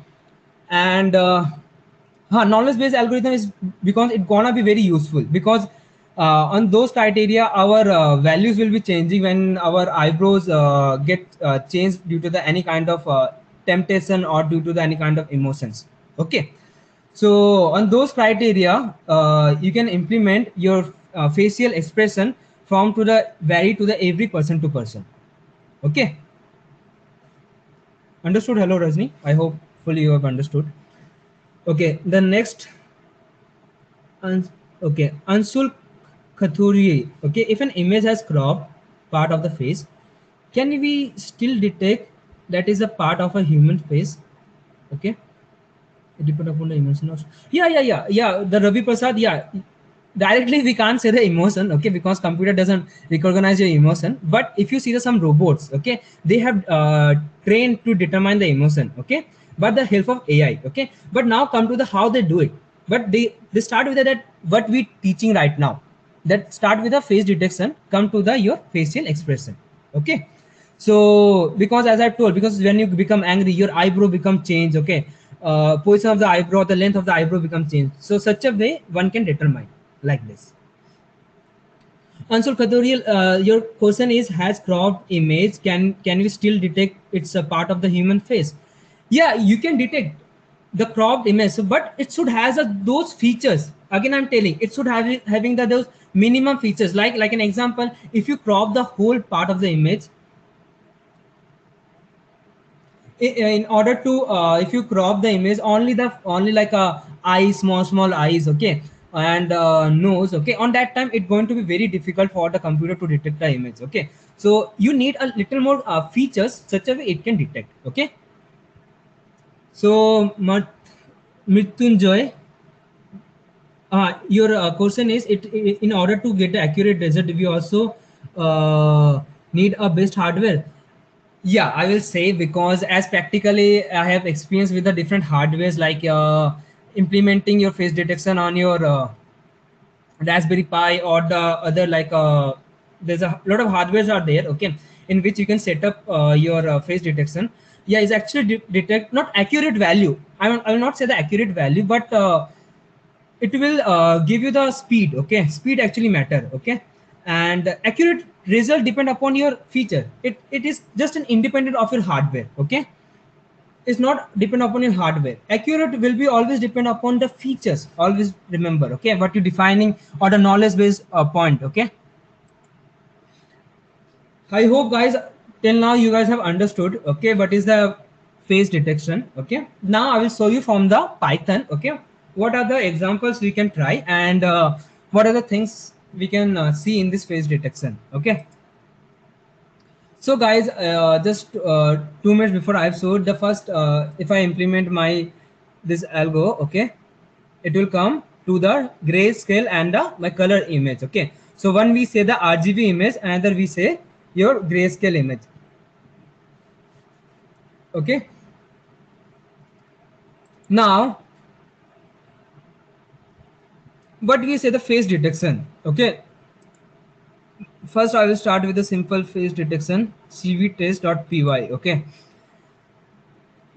And knowledge based algorithm is because it gonna be very useful, because on those criteria our values will be changing when our eyebrows get changed due to the any kind of temptation or due to the any kind of emotions, okay. So on those criteria you can implement your facial expression from to the vary to the every person to person, okay. Understood? Hello Rajni, I hope fully you have understood. Okay, the next. Okay, Ansul Khathuri. Okay, if an image has cropped part of the face, can we still detect that is a part of a human face? Okay, it depends upon the emotion. Yeah. The Ravi Prasad, yeah. Directly we can't say the emotion, okay, because computer doesn't recognize your emotion. But if you see the some robots, okay, they have trained to determine the emotion, okay, but the help of AI, okay. But now come to the how they do it. But they start with that what we teaching right now. That start with the face detection, come to the your facial expression, okay. So because as I told, because when you become angry, your eyebrow become changed, okay. Position of the eyebrow, the length of the eyebrow become changed. So such a way one can determine like this. Anshul Khatorial, your question is, has cropped image, can we still detect it's a part of the human face? Yeah, you can detect the cropped image, but it should has those features. Again, I'm telling, it should have having those minimum features. Like an example, if you crop the whole part of the image, in order to if you crop the image only like a eyes, small eyes, okay, and nose, okay, on that time it's going to be very difficult for the computer to detect the image, okay. So you need a little more features such a way it can detect, okay. So Mrityunjoy, your question is in order to get the accurate result we also need a best hardware. Yeah, I will say, because as practically I have experience with the different hardwares, like implementing your face detection on your Raspberry Pi or the other, like there's a lot of hardwares are there, okay, in which you can set up your face detection. Yeah, it's actually detect not accurate value. I will not say the accurate value, but it will give you the speed, okay. Speed actually matter, okay. And accurate result depend upon your feature. It is just an independent of your hardware, okay. It's not depend upon your hardware. Accurate will be always depend upon the features, always remember, okay, what you defining or the knowledge based point, okay. I hope guys till now you guys have understood, okay, what is the face detection, okay. Now I will show you from the Python, okay, what are the examples we can try, and what are the things we can see in this face detection, okay. So guys, just 2 minutes before I've showed the first, if I implement my this algo, okay, it will come to the grayscale and the my color image, okay. So one we say the RGB image, another we say your grayscale image, okay. Now what we say the face detection, okay. First I will start with a simple face detection cvtest.py, okay.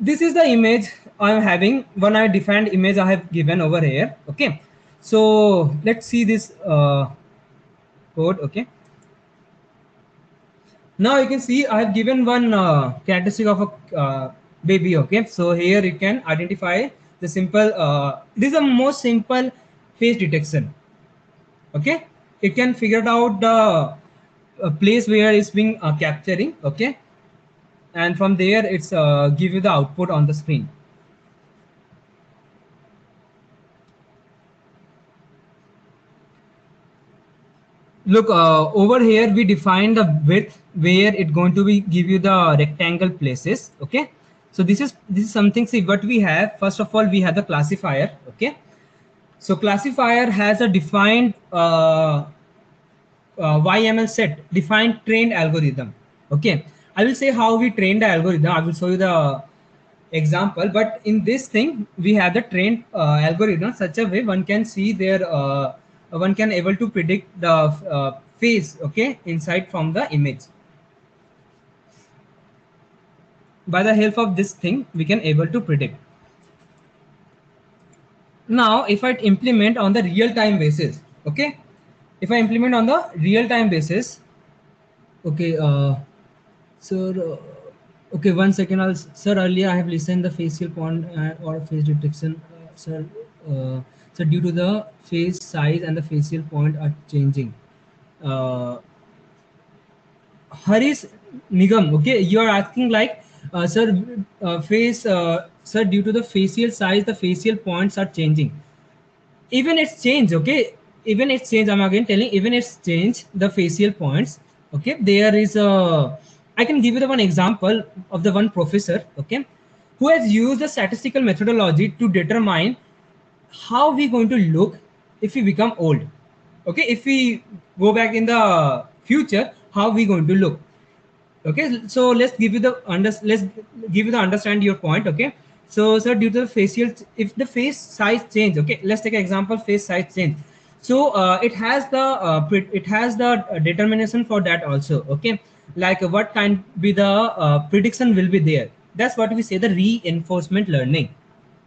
This is the image I'm having, one I defined image I have given over here, okay. So let's see this code, okay. Now you can see I have given one characteristic of a baby, okay. So here you can identify the simple this is the most simple face detection, okay. It can figure out the place where it's being capturing, okay, and from there it's give you the output on the screen. look, over here we define the width where it going to be give you the rectangle places. Okay, so this is something. See what we have. First of all, we have the classifier. Okay, so classifier has a defined YML set, defined trained algorithm. Okay, I will say how we train the algorithm. I will show you the example, but in this thing we have the trained algorithm such a way one can see their one can able to predict the face, okay, inside from the image. By the help of this thing we can able to predict. Now if I implement on the real time basis, okay, if I implement on the real time basis, okay, sir, okay, 1 second. Sir, earlier I have listened the facial point or face detection, sir. Uh, so due to the face size and the facial point are changing. Uh, Harish Nigam, okay, you are asking like, sir, sir, due to the facial size, the facial points are changing. Even it's change, okay, even it's change, I'm again telling, even it's change the facial points. Okay, there is a, I can give you the one example of the one professor, okay, who has used the statistical methodology to determine how we going to look if we become old. Okay, if we go back in the future, how we going to look. Okay, so let's give you the understand your point. Okay, so sir, due to the facial, if the face size change, okay, let's take an example, face size change. So it has the it has the determination for that also. Okay, like what kind be the prediction will be there. That's what we say the reinforcement learning.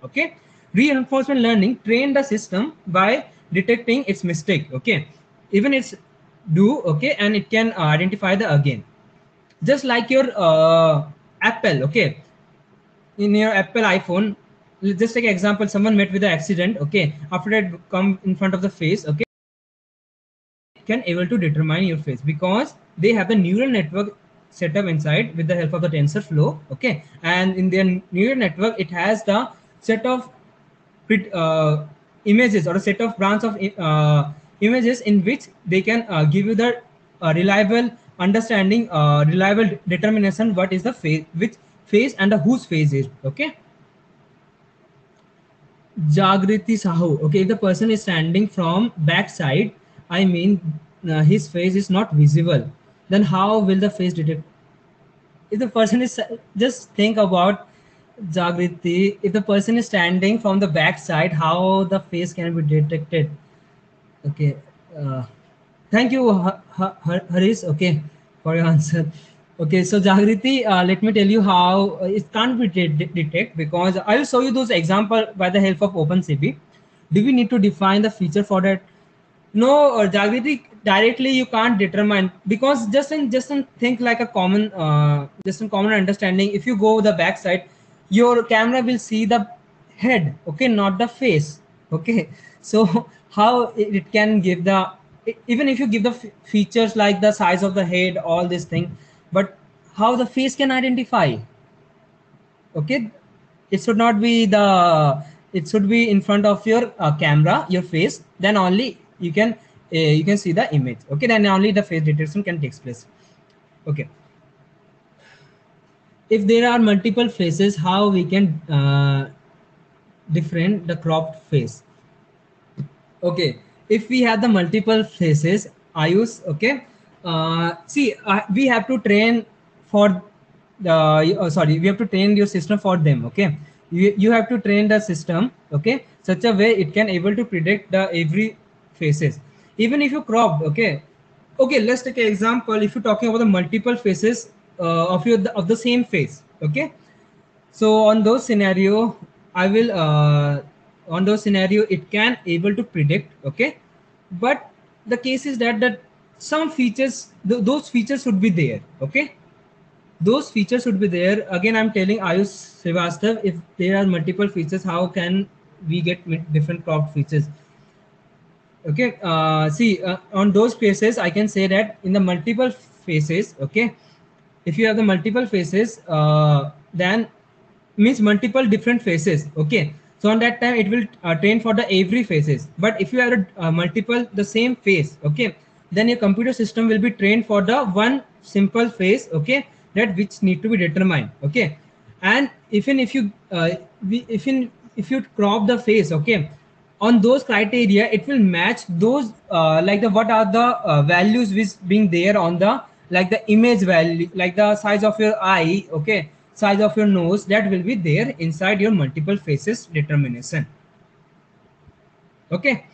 Okay, reinforcement learning train the system by detecting its mistake. Okay, even it's do, okay, and it can identify the again, just like your Apple. Okay, in your Apple iPhone, let's just take an example, someone met with an accident. Okay, after that come in front of the face. Okay, can able to determine your face because they have the neural network set up inside with the help of the TensorFlow. Okay, and in their neural network it has the set of images or a set of branch of images in which they can give you the reliable understanding, reliable determination what is the face, which face and the whose face is. Okay, Jagriti Sahu. Okay, if the person is standing from backside, I mean his face is not visible, then how will the face detect? If the person is, just think about Jagriti, if the person is standing from the backside, how the face can be detected? Okay, uh, thank you, Harish. Okay, for your answer. Okay, so Jagriti, let me tell you how it can't be detect, because I will show you those example by the help of OpenCV. Do we need to define the feature for that? No, Jagriti, directly you can't determine, because just in think like a common just in common understanding. If you go the backside, your camera will see the head, okay, not the face. Okay, so how it can give the, even if you give the features like the size of the head, all this thing, but how the face can identify? Okay, it should not be the, it should be in front of your camera, your face, then only you can see the image. Okay, then only the face detection can take place. Okay, if there are multiple faces, how we can different the cropped face? Okay, if we have the multiple faces, I use, okay, see, we have to train for the, sorry, we have to train your system for them. Okay, you have to train the system, okay, such a way it can able to predict the every faces, even if you cropped. Okay, okay, let's take an example. If you're talking about the multiple faces of your of the same face. Okay, so on those scenario, I will on those scenario it can able to predict. Okay, but the case is that some features, those features should be there. Okay, those features should be there. Again, I'm telling Ayush Srivastav, if there are multiple features, how can we get different cropped features? Okay, see, on those cases I can say that in the multiple faces, okay, if you have the multiple faces, then means multiple different faces. Okay, so on that time it will train for the every faces. But if you have a multiple the same face, okay, then your computer system will be trained for the one simple face, okay, that which need to be determined, okay. And even if you if you crop the face, okay, on those criteria it will match those like the what are the values which being there on the like the image value, like the size of your eye, okay, size of your nose, that will be there inside your multiple faces determination, okay.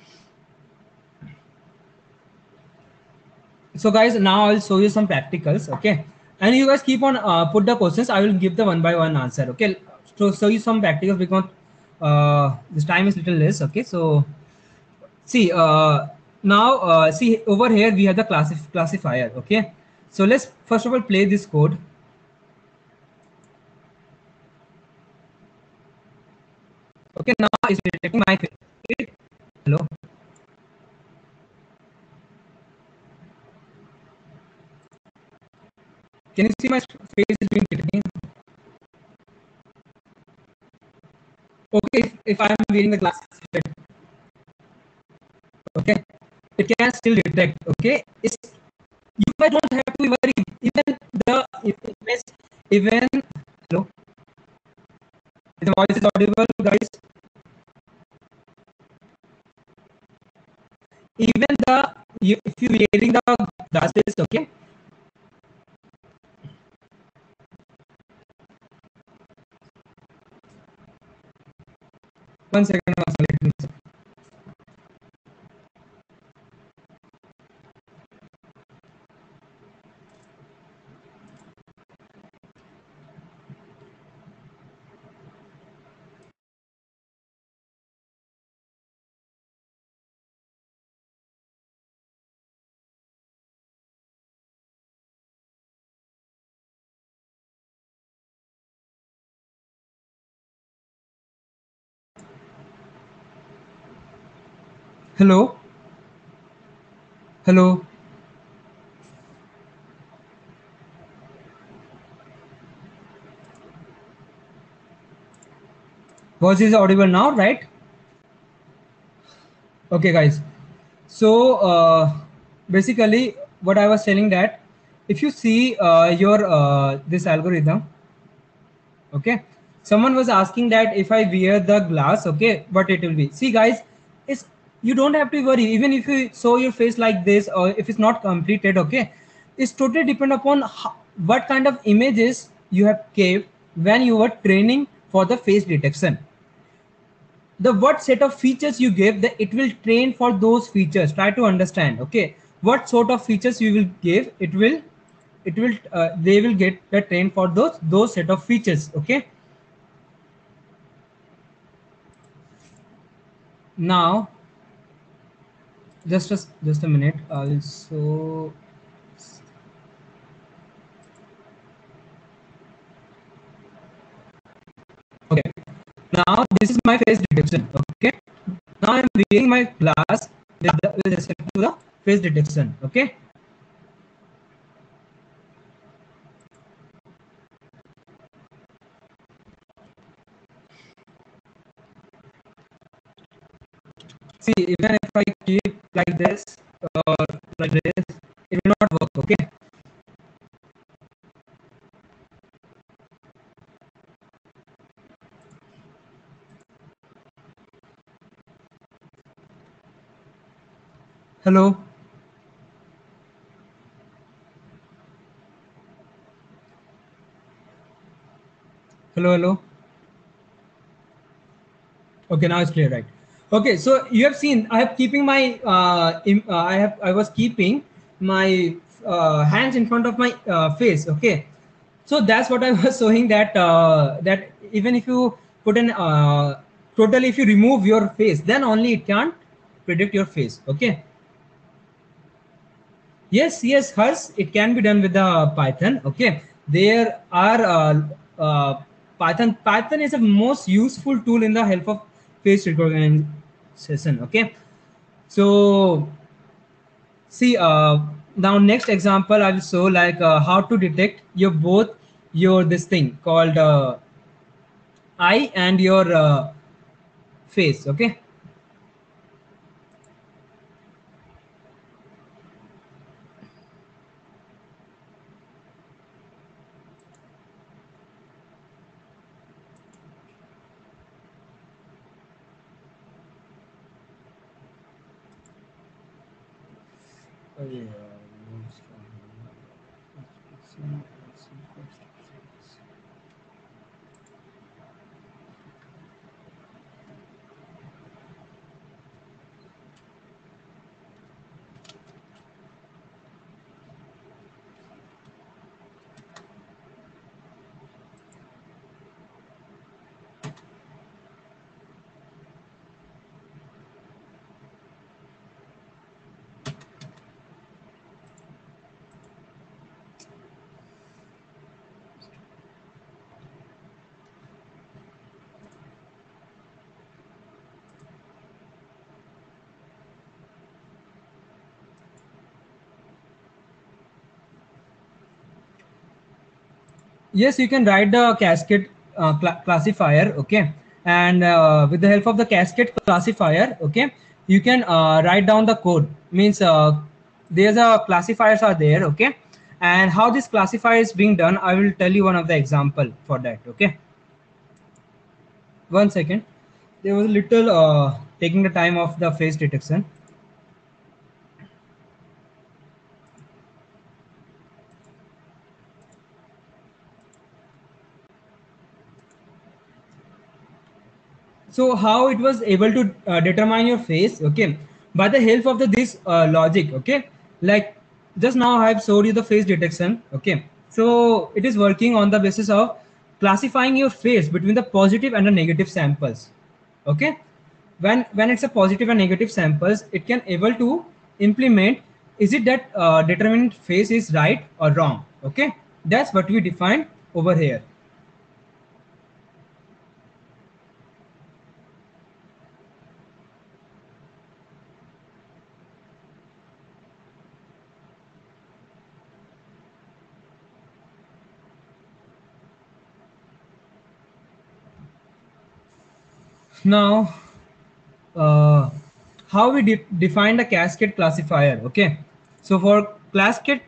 So guys, now I'll show you some practicals, okay, and you guys keep on put the questions, I will give the one by one answer, okay. So show you some practicals because this time is little less, okay. So see now see over here we have the classifier, okay. So let's first of all play this code. Okay, now it's detecting my face. Okay? Hello. Can you see my face is being detecting? Okay, if I am wearing the glasses, okay, it can still detect. Okay, it's you guys don't have to worry. Even the image, even hello, the voice is audible, guys. Even the if you wearing the glasses, okay. 1 second, let me check. Hello, hello. Voice is audible now, right? Okay, guys. So basically, what I was telling that if you see your this algorithm, okay, someone was asking that if I wear the glass, okay, what it will be. See, guys, it's you don't have to worry. Even if you show your face like this, or if it's not completed, okay, it's totally depend upon what kind of images you have gave when you were training for the face detection. The what set of features you give, that it will train for those features. Try to understand, okay, what sort of features you will give, it will they will get the train for those set of features, okay. Now just a minute, also okay, now this is my face detection, okay. Now I'm wearing my glass with respect to the face detection, okay. See, even if I keep like this or like this, it will not work, okay. Hello, hello, hello. Okay, now it's clear, right? Okay, so you have seen I have keeping my I was keeping my hands in front of my face. Okay, so that's what I was showing that that even if you put an totally if you remove your face, then only it can't predict your face. Okay. Yes, yes, hers it can be done with the Python. Okay, there are Python. Python is a most useful tool in the help of face recognition. Okay, so see now next example I will show like how to detect your both your this thing called eye and your face. Okay, Oh, yeah. Yes, you can write the cascade classifier, okay, and with the help of the cascade classifier, okay, you can write down the code. Means there's a classifiers are there, okay, and how this classifier is being done, I will tell you one of the example for that, okay. One second, there was a little taking the time of the face detection. So how it was able to determine your face, okay, by the help of this logic, okay, like just now I have showed you the face detection, okay, so it is working on the basis of classifying your face between the positive and the negative samples, okay. When it's a positive and negative samples, it can able to implement, is it that determined face is right or wrong, okay. That's what we defined over here. Now uh, how we define the cascade classifier, okay. So for cascade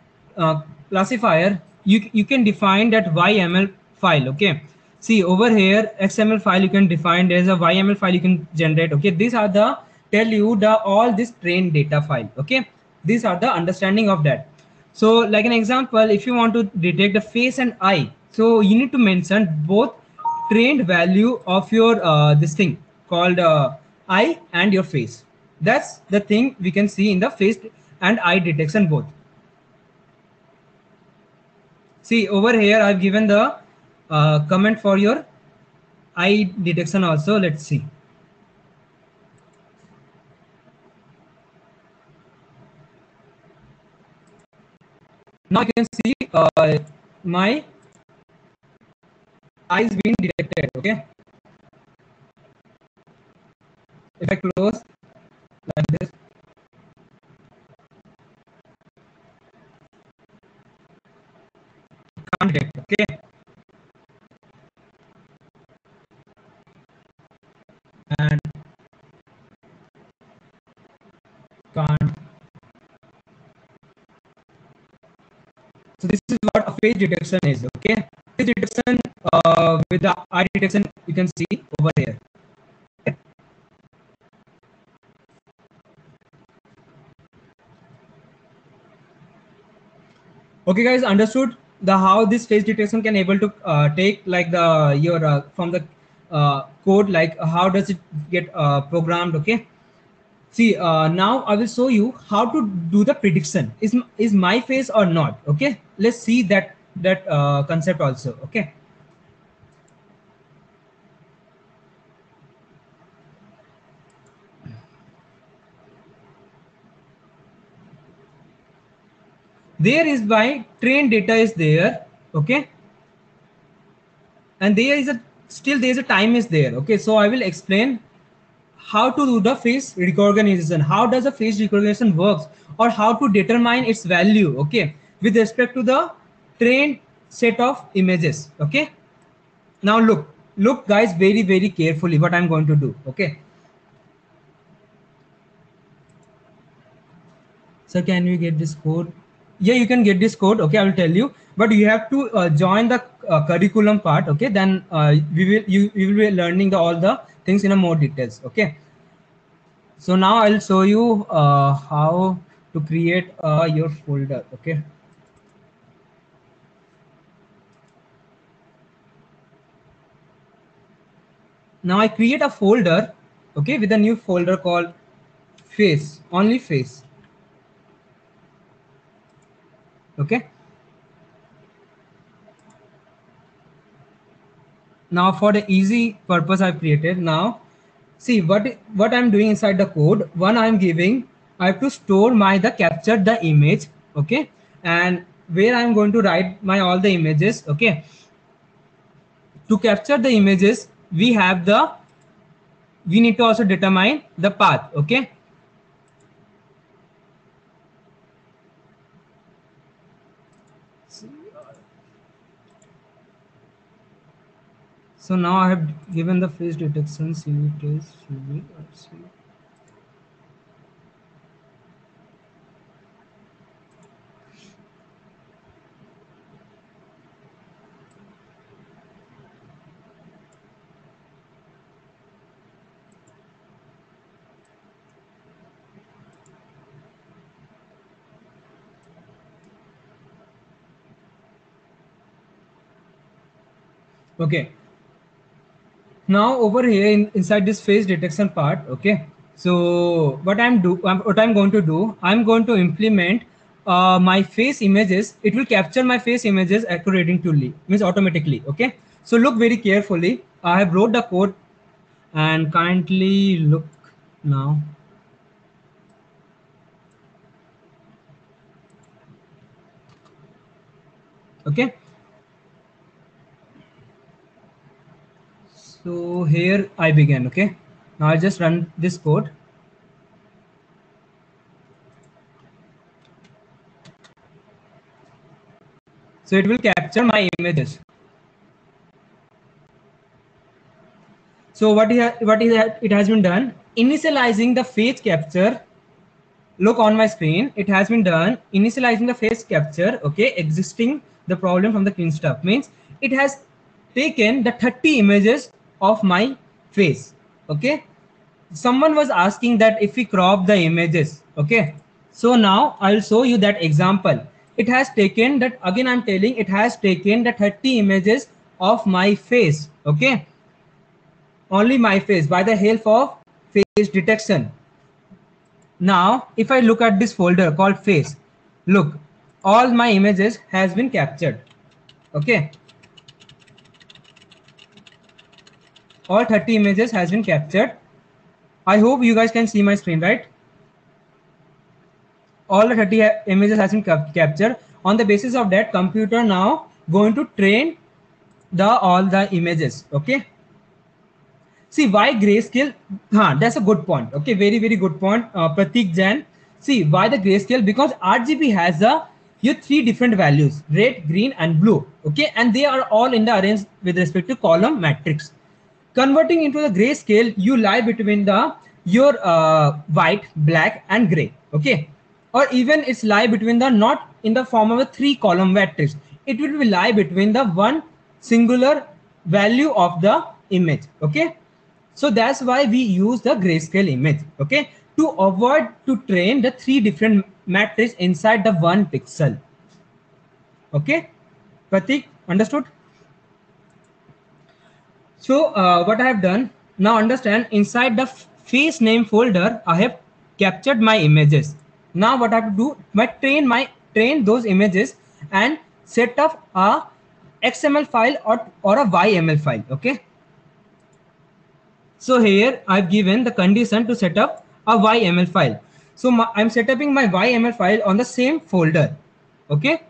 classifier, you can define that yml file, okay. See over here, xml file you can define, there's a yml file you can generate, okay. These are the tell you the all this trained data file, okay. These are the understanding of that. So like an example, if you want to detect the face and eye, so you need to mention both trained value of your this thing called eye and your face. That's the thing we can see in the face and eye detection both. See over here I've given the comment for your eye detection also. Let's see. Now you can see my eyes being detected, okay. If I close like this, can't detect, okay. And can't. So this is what a face detection is, okay. Face detection with the eye detection you can see over here. Okay, guys, understood the how this face detection can able to take like the your from the code, like how does it get programmed, okay. See now I will show you how to do the prediction, is my face or not, okay. Let's see that concept also, okay. There is by train data is there, okay, and there is a still there is a time is there, okay. So I will explain how to do the face recognition, how does the face recognition works, or how to determine its value, okay, with respect to the trained set of images, okay. Now look guys very carefully what I'm going to do, okay. So can we get this code? Yeah, you can get this code, okay, I will tell you, but you have to join the curriculum part, okay. Then you will be learning the all the things in a more details, okay. So now I'll show you how to create your folder. Okay, now I create a folder, okay, with a new folder called face, only face. Okay, now for the easy purpose I've created. Now see what I'm doing inside the code. One, I'm giving, I have to store my the capture the image. Okay, and where I'm going to write my all the images. Okay, to capture the images we have the, we need to also determine the path. Okay, so now I have given the face detection CV test CV. Okay, now over here inside this face detection part. Okay, so what I'm going to do, I'm going to implement my face images. It will capture my face images accurately, means automatically. Okay, so look very carefully. I have wrote the code and kindly look now. Okay, so here I began. Okay, now I'll just run this code. So it will capture my images. So it has been done, initializing the face capture. Look on my screen, it has been done initializing the face capture. Okay, existing the problem from the clean stuff means it has taken the 30 images of my face. Okay, someone was asking that if we crop the images. Okay, so now I'll show you that example. It has taken that, again I'm telling, it has taken the 30 images of my face. Okay, only my face by the help of face detection. Now if I look at this folder called face, look, all my images has been captured. Okay, all 30 images has been captured. I hope you guys can see my screen, right? All the 30 images has been captured. On the basis of that, computer now going to train the all the images. Okay, see why grayscale? Huh, that's a good point. Okay, very good point, Pratik Jain. See why the grayscale? Because RGB has a here three different values: red, green, and blue. Okay, and they are all in the arranged with respect to column matrix. Converting into the grayscale, you lie between the your white, black, and gray. Okay, or even it's lie between the, not in the form of a three column matrix. It will be lie between the one singular value of the image. Okay, so that's why we use the grayscale image. Okay, to avoid to train the three different matrices inside the one pixel. Okay, Pratik, understood? So what I have done now, understand, inside the face name folder I have captured my images. Now what I have to do, train those images and set up a XML file or a YML file. Okay, so here I've given the condition to set up a YML file. So I'm setting my YML file on the same folder. Okay,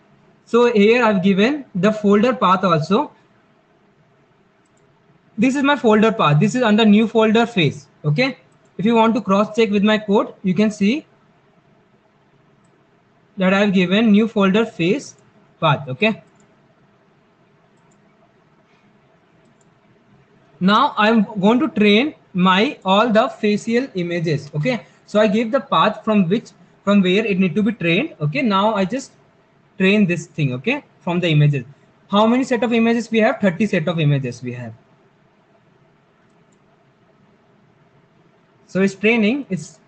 so here I've given the folder path also. This is my folder path. This is under new folder face. Okay, if you want to cross check with my code, you can see that I've given new folder face path. Okay, now I'm going to train my all the facial images. Okay, so I give the path from where it need to be trained. Okay, now I just train this thing. Okay, from the images. How many set of images we have? 30 set of images we have. So it's training. It's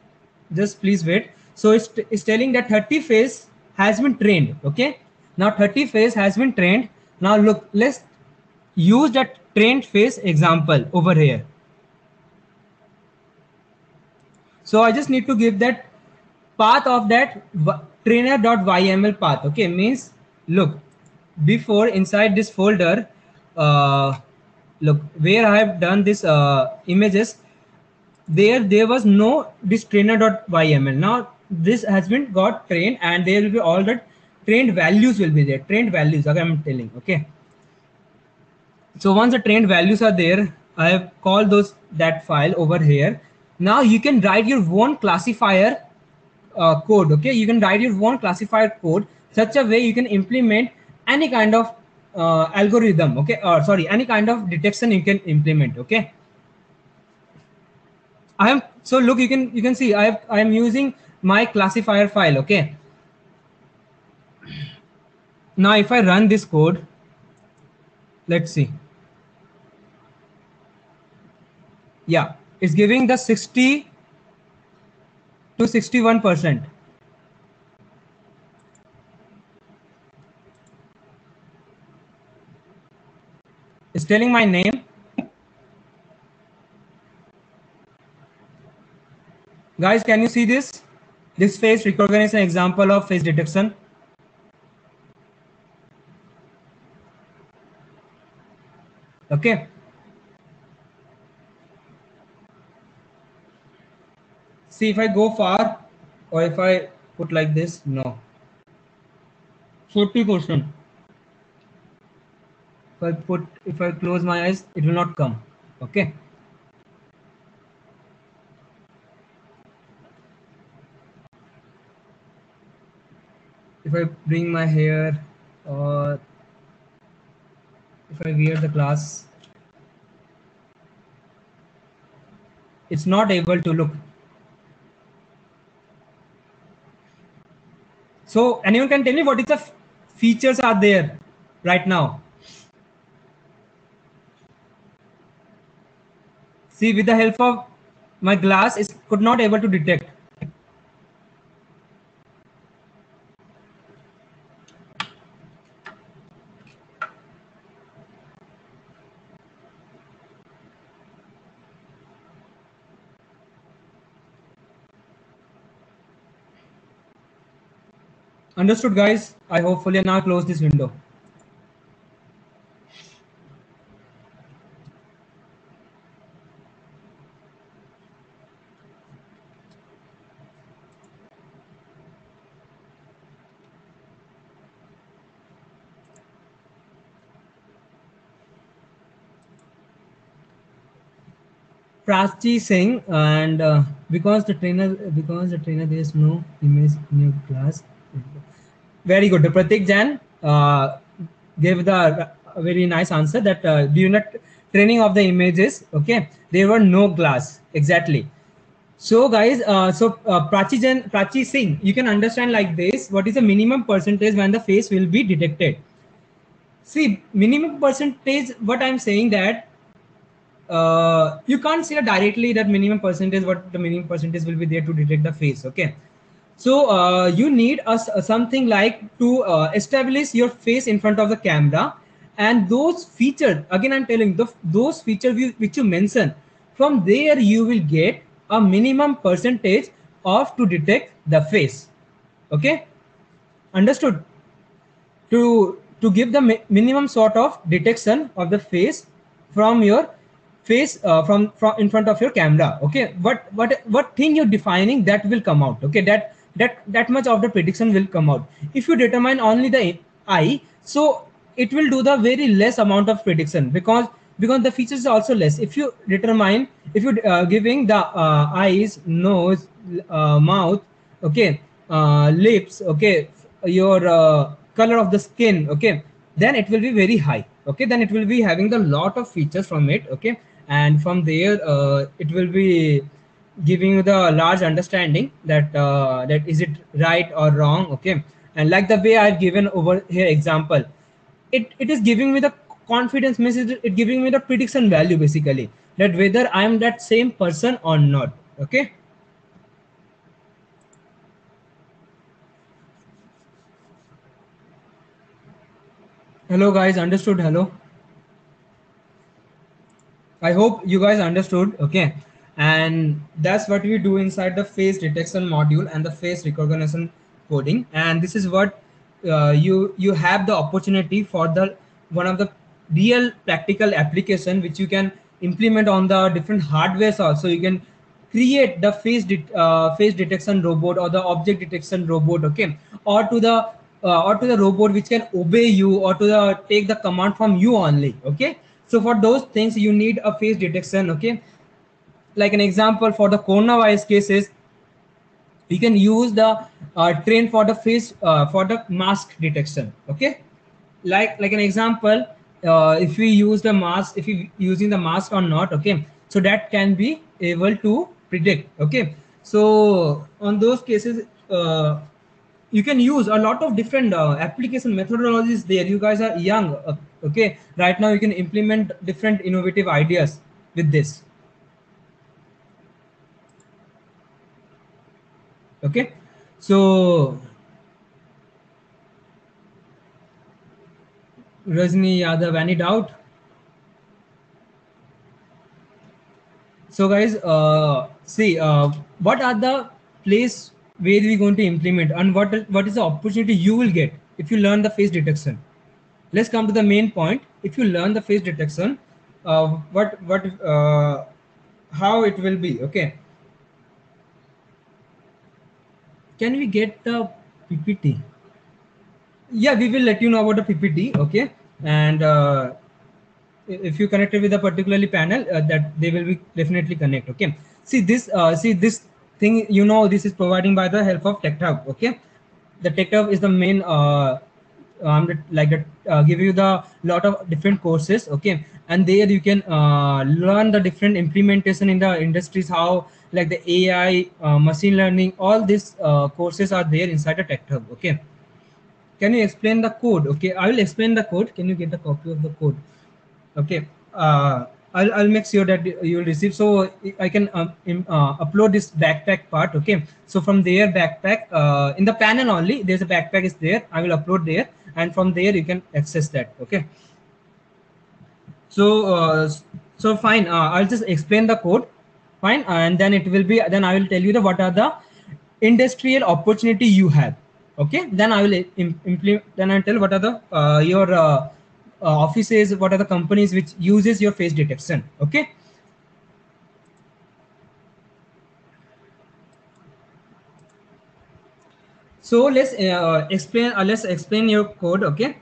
just please wait. So it's telling that 30 face has been trained. Okay, now 30 face has been trained. Now look, let's use that trained face example over here. So I just need to give that path of that trainer.yml path. Okay, means look, before inside this folder, look where I have done this images, there was no this trainer.yml. Now this has been got trained, and there will be all the trained values will be there. Trained values, okay, I'm telling. Okay, so once the trained values are there, I have called those that file over here. Now you can write your own classifier code. Okay, you can write your own classifier code such a way you can implement any kind of algorithm. Okay, or sorry, any kind of detection you can implement. Okay, I am, so look, you can see I am using my classifier file. Okay, now if I run this code, let's see. Yeah, it's giving the 60 to 61%. It's telling my name. Guys, can you see this? This face recognition example of face detection. Okay. See if I go far, or if I put like this, no. 40%. If I close my eyes, it will not come. Okay. If I bring my hair, or if I wear the glass, it's not able to look. So anyone can tell me what is the features are there right now? See, with the help of my glass, it could not able to detect. Understood, guys? I hopefully now close this window. Prachi Singh, and because the trainer there is no image in your class. Very good. Pratik Jan gave the very nice answer that during the training of the images, okay, there were no glass exactly. So guys, Prachi Singh, you can understand like this. What is the minimum percentage when the face will be detected? See, minimum percentage. What I'm saying that you can't say directly that minimum percentage, what the minimum percentage will be there to detect the face. Okay, so you need something like to establish your face in front of the camera, and those features, again I'm telling those features which you mention, from there you will get a minimum percentage of to detect the face. Okay, understood? To give the minimum sort of detection of the face from your face, from in front of your camera. Okay, what thing you're defining, that will come out. Okay, that much of the prediction will come out. If you determine only the eye, so it will do the very less amount of prediction, because the features is also less. If you determine, if you giving the eyes, nose, mouth, okay, lips, okay, your color of the skin, okay, then it will be very high. Okay, then it will be having the lot of features from it. Okay, and from there it will be giving you the large understanding that that is it right or wrong. Okay, and like the way I've given over here example, it is giving me the confidence message, it giving me the prediction value basically, that whether I am that same person or not. Okay, Hello guys, understood? Hello. I hope you guys understood. Okay. And that's what we do inside the face detection module and the face recognition coding. And this is what you have the opportunity for the one of the real practical application which you can implement on the different hardwares also. You can create the face detection robot or the object detection robot, okay, or to the robot which can obey you or to the take the command from you only, okay. So for those things you need a face detection, okay. Like an example for the coronavirus cases, we can use the train for the face for the mask detection, okay. Like an example, if we use the mask, if we using the mask or not, okay, so that can be able to predict, okay. So on those cases, you can use a lot of different application methodologies there. You guys are young, okay, right now you can implement different innovative ideas with this, okay. So Rajni Yadav, any doubt? So guys, see, what are the place where we going to implement, and what is the opportunity you will get if you learn the face detection? Let's come to the main point. If you learn the face detection, what how it will be? Okay, can we get the PPT? Yeah, we will let you know about the PPT. Okay, and if you connected with a particularly panel, that they will be definitely connect, okay. See this thing, you know, this is providing by the help of TechHub, okay. The TechHub is the main like that give you the lot of different courses, okay, and there you can learn the different implementation in the industries, how like the AI, machine learning, all these courses are there inside the TechHub, okay. Can you explain the code? Okay, I will explain the code. Can you get the copy of the code? Okay. I'll make sure that you will receive. So I can upload this backpack part. Okay. So from there backpack in the panel only, there's a backpack is there. I will upload there, and from there you can access that. Okay. So so fine. I'll just explain the code. Fine, and then it will be. Then I will tell you the what are the industrial opportunity you have. Okay. Then I will implement. Then I'll tell what are the your offices, what are the companies which uses your face detection. Okay. So let's explain your code, okay.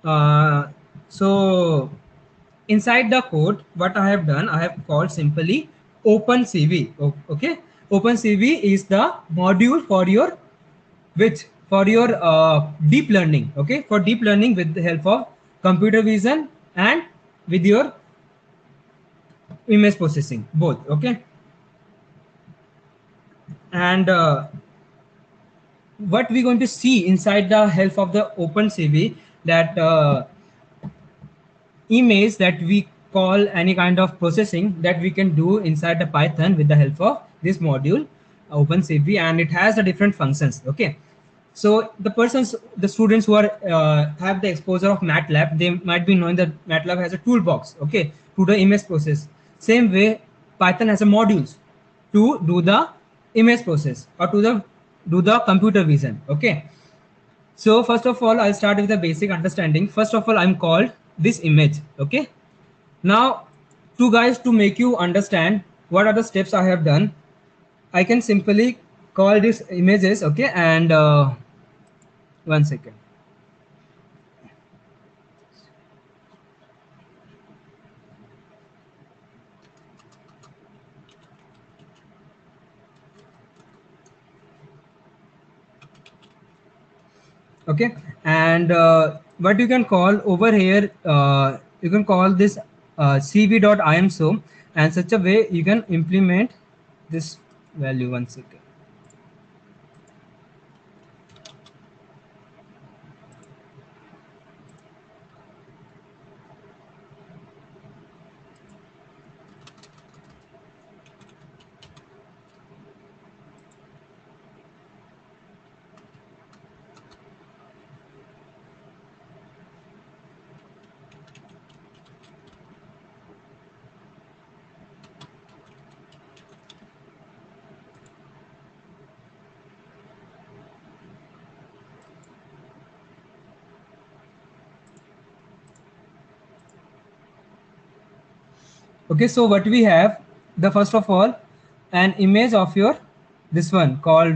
uh, so inside the code, what I have done, I have called simply OpenCV. Okay, OpenCV is the module for your which for your deep learning, okay, for deep learning with the help of computer vision and with your image processing both, okay. And what we're going to see inside the help of the OpenCV, that image that we call any kind of processing that we can do inside the Python with the help of this module OpenCV, and it has the different functions, okay. So the students who are have the exposure of MATLAB, they might be knowing that MATLAB has a toolbox, okay, to the image process. Same way Python has a modules to do the image process or to the do the computer vision, okay. So first of all, I'll start with the basic understanding. First of all, I'm called this image, okay. Now, to guys, to make you understand what are the steps I have done, I can simply call these images, okay. And one second. Okay. And what you can call over here, you can call this cv.imso, and such a way you can implement this value. One second. Okay, so what we have, the first of all, an image of your, this one called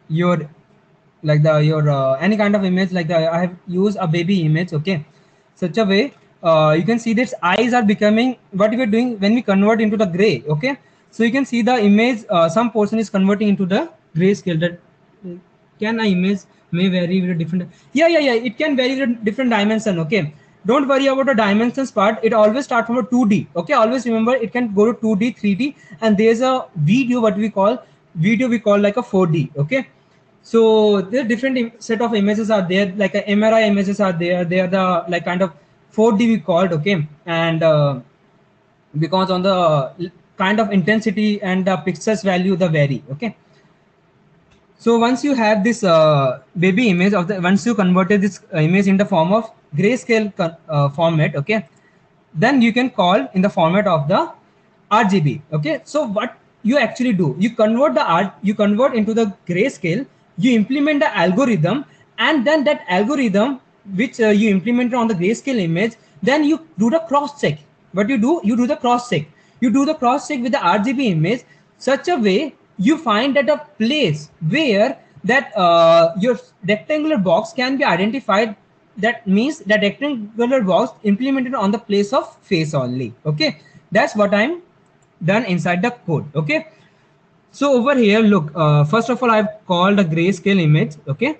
your, like the your any kind of image, like I have used a baby image. Okay, such a way you can see that eyes are becoming, what we are doing when we convert into the gray. Okay, so you can see the image, some portion is converting into the gray scale. That can a image may vary with a different, yeah, it can vary with different dimension. Okay, don't worry about the dimensions part, it always start from a 2D. Okay, always remember it can go to 2D, 3D, and there's a video, what we call video, we call like a 4D. Okay, so there are different set of images are there, like a MRI images are there, they are the like kind of 4D we called. Okay, and because on the kind of intensity and the pixels value the vary. Okay, so once you have this baby image of the, once you converted this image in the form of grayscale format. Okay, then you can call in the format of the RGB. Okay, so what you actually do, you convert the art, you convert into the grayscale, you implement the algorithm, and then that algorithm which you implemented on the grayscale image, then you do the cross check. What you do, you do the cross check, you do the cross check with the RGB image, such a way you find that a place where that your rectangular box can be identified, that means that rectangular box implemented on the place of face only. Okay, that's what I'm done inside the code. Okay, so over here, look, first of all I've called a grayscale image. Okay,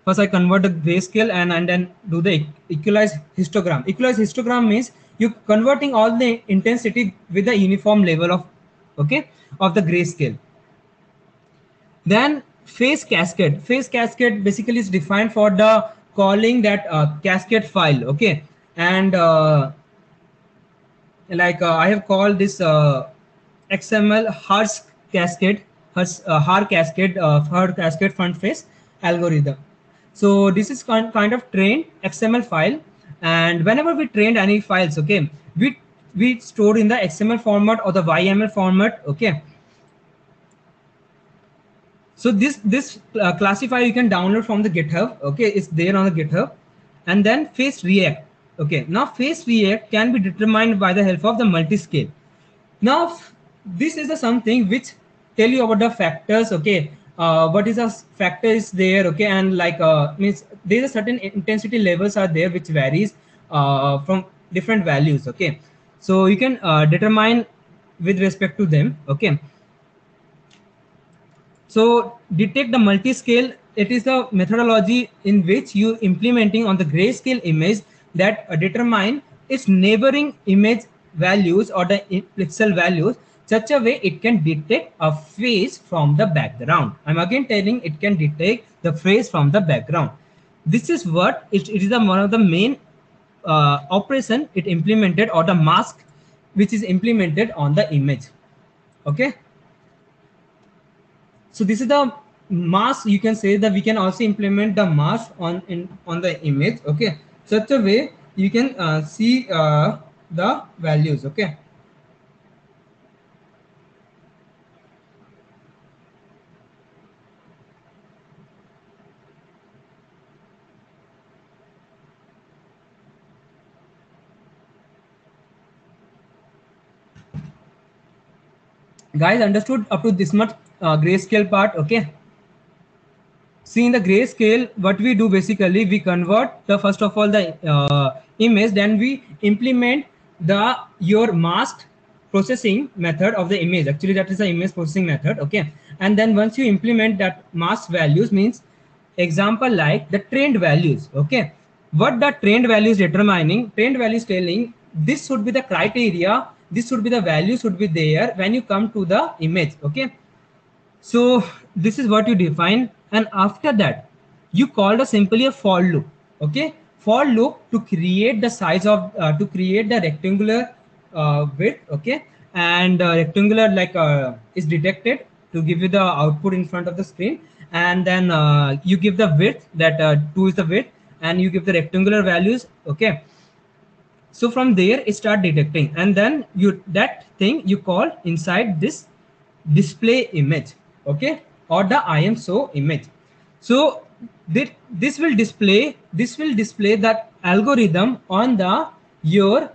first I convert the grayscale and then do the equalize histogram. Equalize histogram means you converting all the intensity with the uniform level of, okay, of the grayscale. Then phase cascade. Phase cascade basically is defined for the calling that cascade file. Okay, and like I have called this XML Hertz cascade, Hertz cascade front face algorithm. So this is kind of trained XML file, and whenever we trained any files, okay, we store in the XML format or the YML format. Okay, so this classifier you can download from the GitHub. Okay, it's there on the GitHub. And then face react. Okay, now face react can be determined by the help of the multi-scale. Now this is the something which tell you about the factors. Okay, what is a factor is there. Okay, and like means there's a certain intensity levels are there which varies from different values. Okay, so you can determine with respect to them. Okay, so detect the multi-scale, it is the methodology in which you implementing on the grayscale image that determine its neighboring image values or the pixel values, such a way it can detect a face from the background. I'm again telling it can detect the face from the background. This is what it is the one of the main operation it implemented, or the mask which is implemented on the image. Okay, so this is the mask. You can say that we can also implement the mask on the image. Okay, such a way you can see the values. Okay, guys, understood up to this much grayscale part? Okay, see in the grayscale what we do, basically we convert the first of all the image, then we implement the your masked processing method of the image. Actually that is the image processing method. Okay, and then once you implement that masked values, means example like the trained values. Okay, what the trained value is determining, trained value is telling this should be the criteria, this should be the value should be there when you come to the image. Okay, so this is what you define, and after that you called a simply a for loop. Okay, for loop to create the size of to create the rectangular width. Okay, and rectangular like is detected to give you the output in front of the screen, and then you give the width, that 2 is the width, and you give the rectangular values. Okay, so from there it start detecting, and then you that thing you call inside this display image. Okay, or the IMSO image. So this will display that algorithm on the your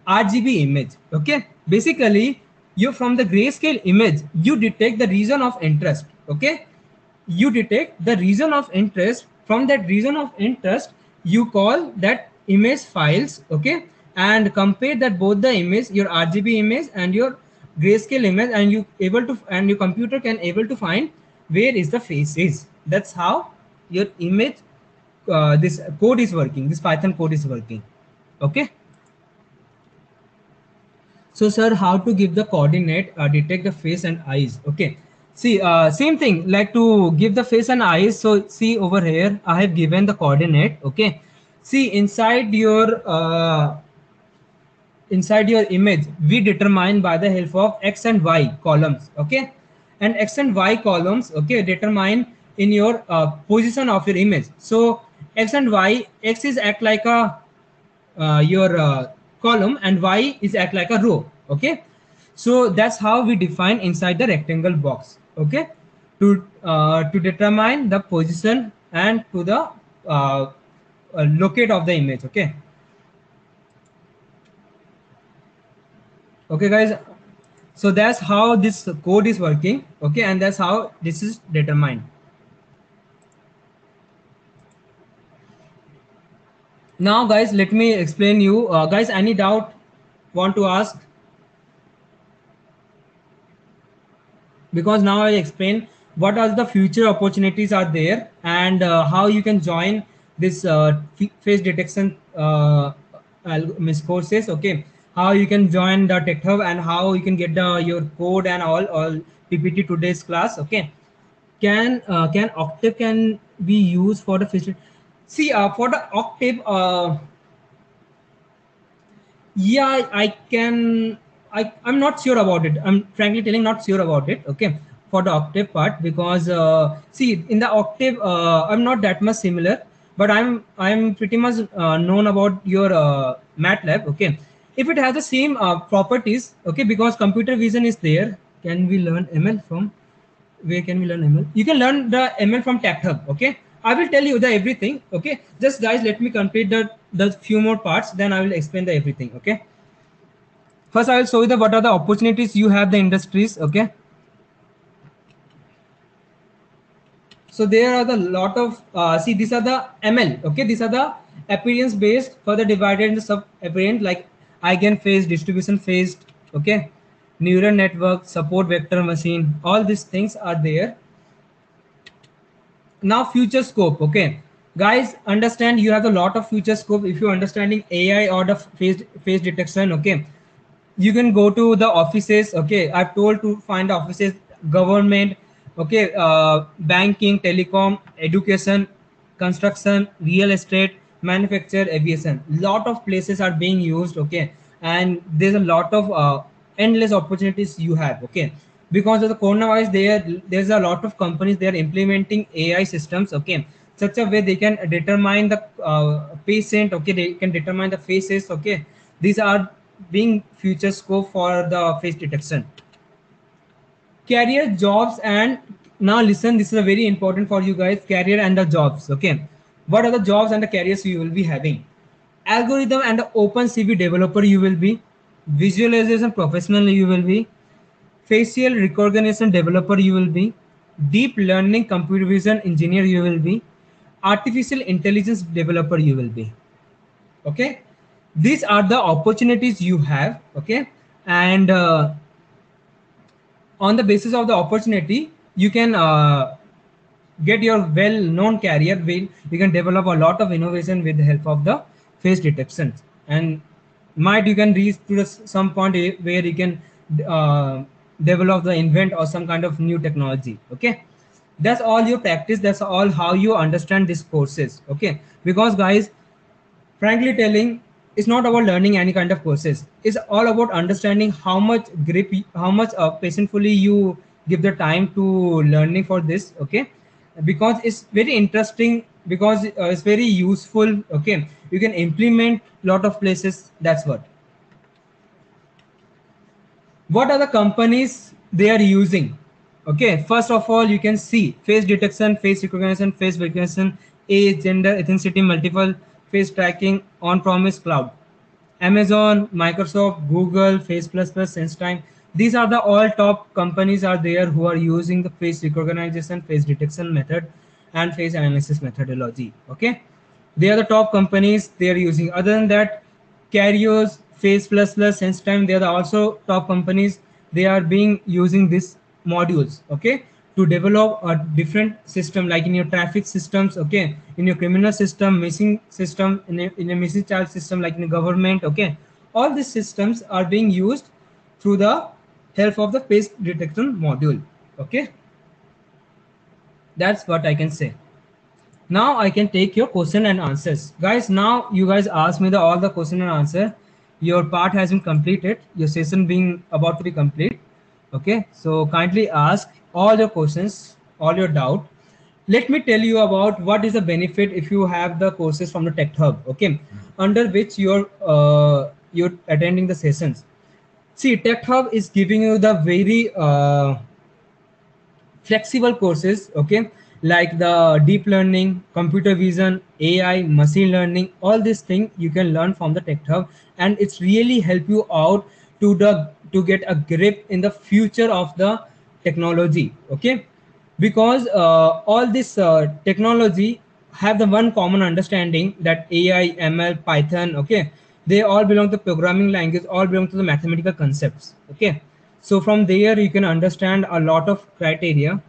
RGB image. Okay, Basically, you from the grayscale image, you detect the region of interest. Okay, you detect the region of interest. From that region of interest, you call that image files. Okay, and compare that both the image, your RGB image and your grayscale image, and you able to, and your computer can able to find where is the face is. That's how your image, this code is working, this Python code is working. Okay. So, sir, how to give the coordinate, detect the face and eyes? Okay. See, same thing, like to give the face and eyes. So, see over here, I have given the coordinate. Okay. See, inside your image, we determine by the help of X and Y columns. Okay. And X and Y columns, okay, determine in your position of your image. So, X and Y, X is act like a your column, and Y is act like a row. Okay, so that's how we define inside the rectangle box. Okay, to determine the position and to the locate of the image. Okay. Okay, guys, so that's how this code is working. Okay, and that's how this is determined. Now, guys, let me explain you, guys, any doubt want to ask? Because now I explain what are the future opportunities are there, and how you can join this face detection courses. Okay, how you can join the tech hub and how you can get the your code and all PPT today's class. Okay, can Octave can be used for the face? See, for the Octave, yeah, I can. I'm not sure about it. I'm frankly telling not sure about it. Okay, for the Octave part, because see, in the Octave, I'm not that much similar, but I'm pretty much known about your MATLAB. Okay, if it has the same properties, okay, because computer vision is there. Can we learn ML from? Where can we learn ML? You can learn the ML from TechHub. Okay, I will tell you the everything. Okay, just guys, let me complete the few more parts, then I will explain the everything. Okay, first I will show you the what are the opportunities you have the industries. Okay, so there are the lot of see, these are the ML. Okay, these are the appearance based, further divided into sub apparent like eigenphase, distribution phased. Okay, neural network, support vector machine, all these things are there. Now future scope. Okay, guys, understand you have a lot of future scope if you're understanding AI or the face detection. Okay, you can go to the offices. Okay, I've told to find the offices, government. Okay, banking, telecom, education, construction, real estate, manufacture, aviation, lot of places are being used. Okay, and there's a lot of endless opportunities you have. Okay, because of the coronavirus, there's a lot of companies, they are implementing AI systems. Okay, such a way they can determine the patient. Okay, they can determine the faces. Okay, these are being future scope for the face detection. Career, jobs, and now listen, this is a very important for you guys. Career and the jobs. Okay, what are the jobs and the careers you will be having? Algorithm and the open CV developer you will be. Visualization professional you will be. Facial recognition developer you will be. Deep learning computer vision engineer you will be. Artificial intelligence developer you will be. Okay, these are the opportunities you have. Okay, and on the basis of the opportunity, you can get your well known career where you can develop a lot of innovation with the help of the face detection, and might you can reach to the some point where you can uh, develop the invent or some kind of new technology. Okay, that's all your practice, that's all how you understand these courses. Okay, because guys, frankly telling, it's not about learning any kind of courses, it's all about understanding how much grip, how much patientfully you give the time to learning for this. Okay, because it's very interesting, because it's very useful. Okay, you can implement lot of places. That's what are the companies they are using. Okay, first of all, you can see face detection, face recognition, face recognition, age, gender, ethnicity, multiple face tracking, on promise, cloud. Amazon, Microsoft, Google, Face++, SenseTime. These are the all top companies are there who are using the face recognition, face detection method, and face analysis methodology. Okay, they are the top companies they are using. Other than that, Carriers, Face++, SenseTime, they are the also top companies. They are being using these modules. Okay, to develop a different system like in your traffic systems, okay, in your criminal system, missing system, in a missing child system like in the government. Okay, all these systems are being used through the help of the face detection module. Okay, that's what I can say. Now I can take your question and answers, guys. Now you guys ask me the all the question and answer. Your part has been completed, your session being about to be complete. Okay, so kindly ask all your questions, all your doubt. Let me tell you about what is the benefit if you have the courses from the Tech Hub. Okay, under which you're attending the sessions. See, Tech Hub is giving you the very flexible courses, okay, like the deep learning, computer vision, AI, machine learning, all these things you can learn from the Tech Hub, and it's really help you out to get a grip in the future of the technology. Okay, because all this technology have the one common understanding that AI, ML, Python, okay, they all belong to programming language, all belong to the mathematical concepts. Okay, so from there you can understand a lot of criteria.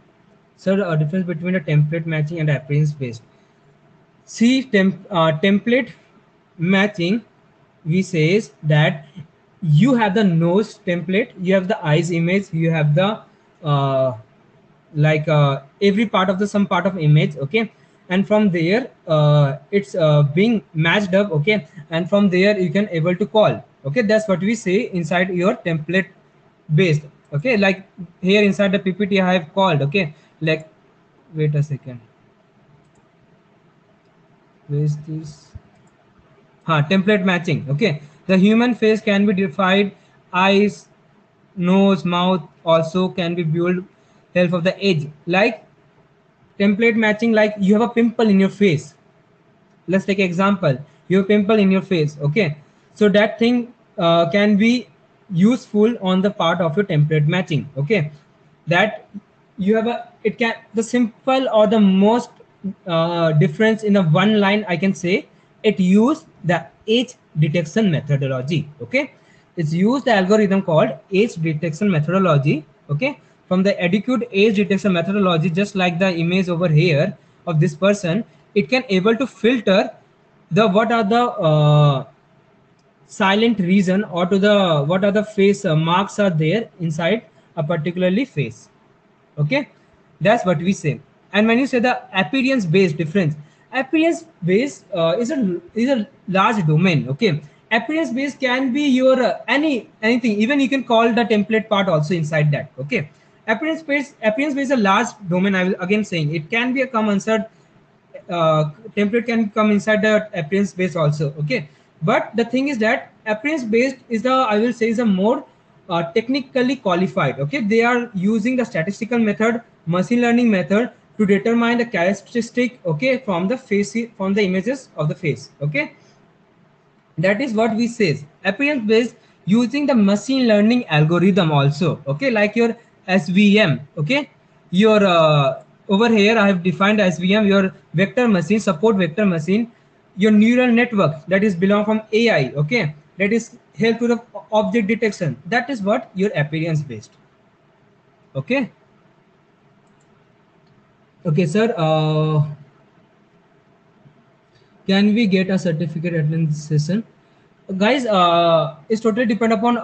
So a difference between a template matching and appearance based. See, template matching, we says that you have the nose template, you have the eyes image, you have the uh, every part of the some part of image. Okay, and from there it's being matched up. Okay, and from there you can able to call. Okay, that's what we say inside your template based. Okay, like here inside the PPT I have called. Okay, like wait a second, where is this? Template matching. Okay, the human face can be defined, eyes, nose, mouth also can be built help of the edge. Like template matching, like you have a pimple in your face. Let's take example. You have pimple in your face. Okay, so that thing can be useful on the part of your template matching. Okay, that you have a it can the simple or the most difference in a one line I can say, it use the age detection methodology. Okay, it's used the algorithm called age detection methodology. Okay, from the adequate age detection methodology, just like the image over here of this person, it can able to filter the what are the silent reason or to the what are the face marks are there inside a particularly face. Okay, that's what we say. And when you say the appearance based difference, appearance based is a large domain. Okay, appearance based can be your anything, even you can call the template part also inside that. Okay, appearance based is a large domain. I will again saying it can be a come answered template can come inside the appearance based also. Okay, but the thing is that appearance based is the I will say is a more technically qualified. Okay, they are using the statistical method, machine learning method to determine the characteristic, okay, from the face, from the images of the face. Okay, that is what we says appearance based using the machine learning algorithm also. Okay, like your SVM. Okay, your over here I have defined SVM, your vector machine, support vector machine, your neural network that is belong from AI. Okay, that is help to the object detection. That is what your appearance based. Okay, okay sir, can we get a certificate attendance session? Guys, it's totally depend upon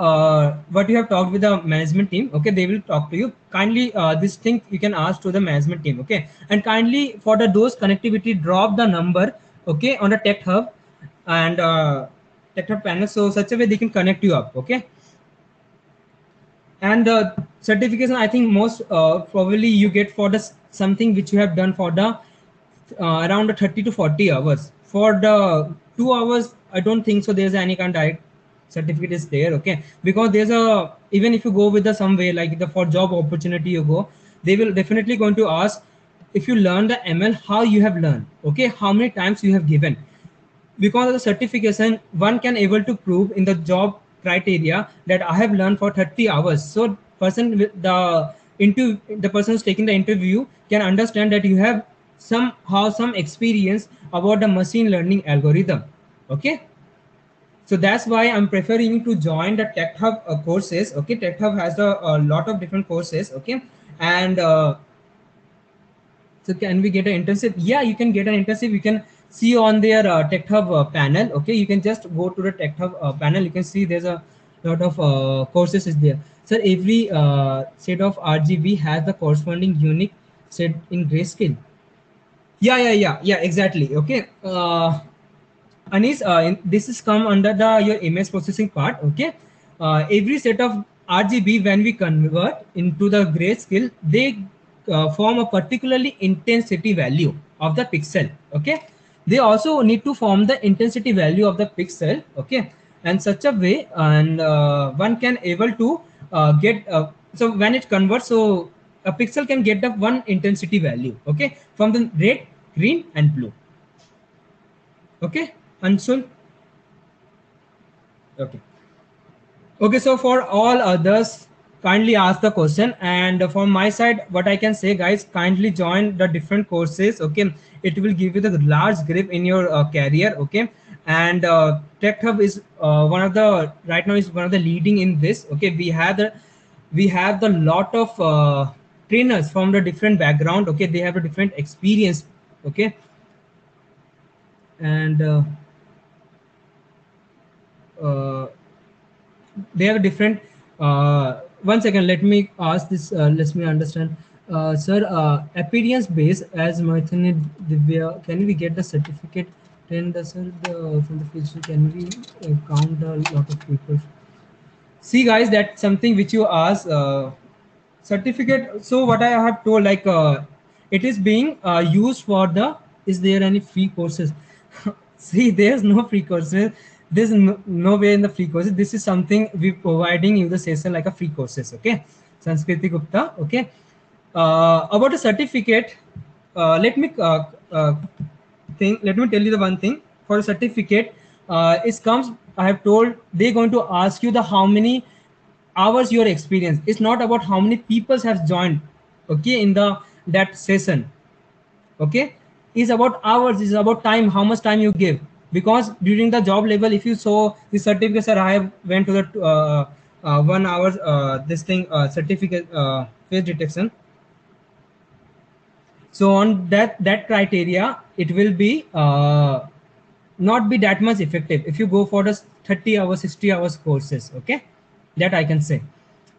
what you have talked with the management team. Okay, they will talk to you. Kindly this thing you can ask to the management team. Okay, and kindly for the those connectivity drop the number, okay, on the Tech Hub and Tech Hub panel, so such a way they can connect you up. Okay, and certification I think most probably you get for the something which you have done for the around the 30 to 40 hours. For the 2 hours I don't think so there's any kind of direct certificate is there. Okay, because there's a even if you go with the some way like the for job opportunity you go, they will definitely going to ask if you learn the ML how you have learned. Okay, how many times you have given. because of the certification, one can able to prove in the job criteria that I have learned for 30 hours. So person with the person who's taking the interview can understand that you have somehow some experience about the machine learning algorithm. Okay, so that's why I'm preferring to join the tech hub courses. Okay, tech hub has a lot of different courses. Okay, and so can we get an internship? Yeah, you can get an internship. You can see on their Tech Hub panel. Okay, you can just go to the Tech Hub panel. You can see there's a lot of courses is there. So every set of RGB has the corresponding unique set in grayscale. Yeah, exactly. Okay. Anis, this is come under the your image processing part. Okay, every set of RGB when we convert into the grayscale, they form a particularly intensity value of the pixel. Okay, they also need to form the intensity value of the pixel. Okay, and such a way, and one can able to get so when it converts, so a pixel can get the one intensity value. Okay, from the red, green, and blue. Okay, Anshul. Okay. Okay, so for all others, kindly ask the question. And from my side, what I can say, guys, kindly join the different courses. Okay, it will give you the large grip in your career. Okay, and Tech Hub is one of the right now is one of the leading in this. Okay, we have the lot of trainers from the different background. Okay, they have a different experience. Okay, and uh, they have a different one second, let me ask this, let me understand, sir, appearance base as Maithani Divya, can we get the certificate? Then the sir, from the future, can we count a lot of people? See, guys, that's something which you ask. Certificate, so what I have told, like it is being used for the, is there any free courses? See, there's no free courses. There's no way in the free courses. This is something we providing you the session like a free courses. Okay, Sanskriti Gupta. Okay, about a certificate, let me let me tell you the one thing. For a certificate, it comes, I have told, they're going to ask you the how many hours your experience. It's not about how many people have joined, okay, in the that session. Okay, is about hours, is about time, how much time you give. Because during the job level, if you saw the certificate, sir, I have went to the 1 hour this thing certificate face detection. So on that criteria, it will be not be that much effective if you go for the 30 hours, 60 hours courses. Okay, that I can say.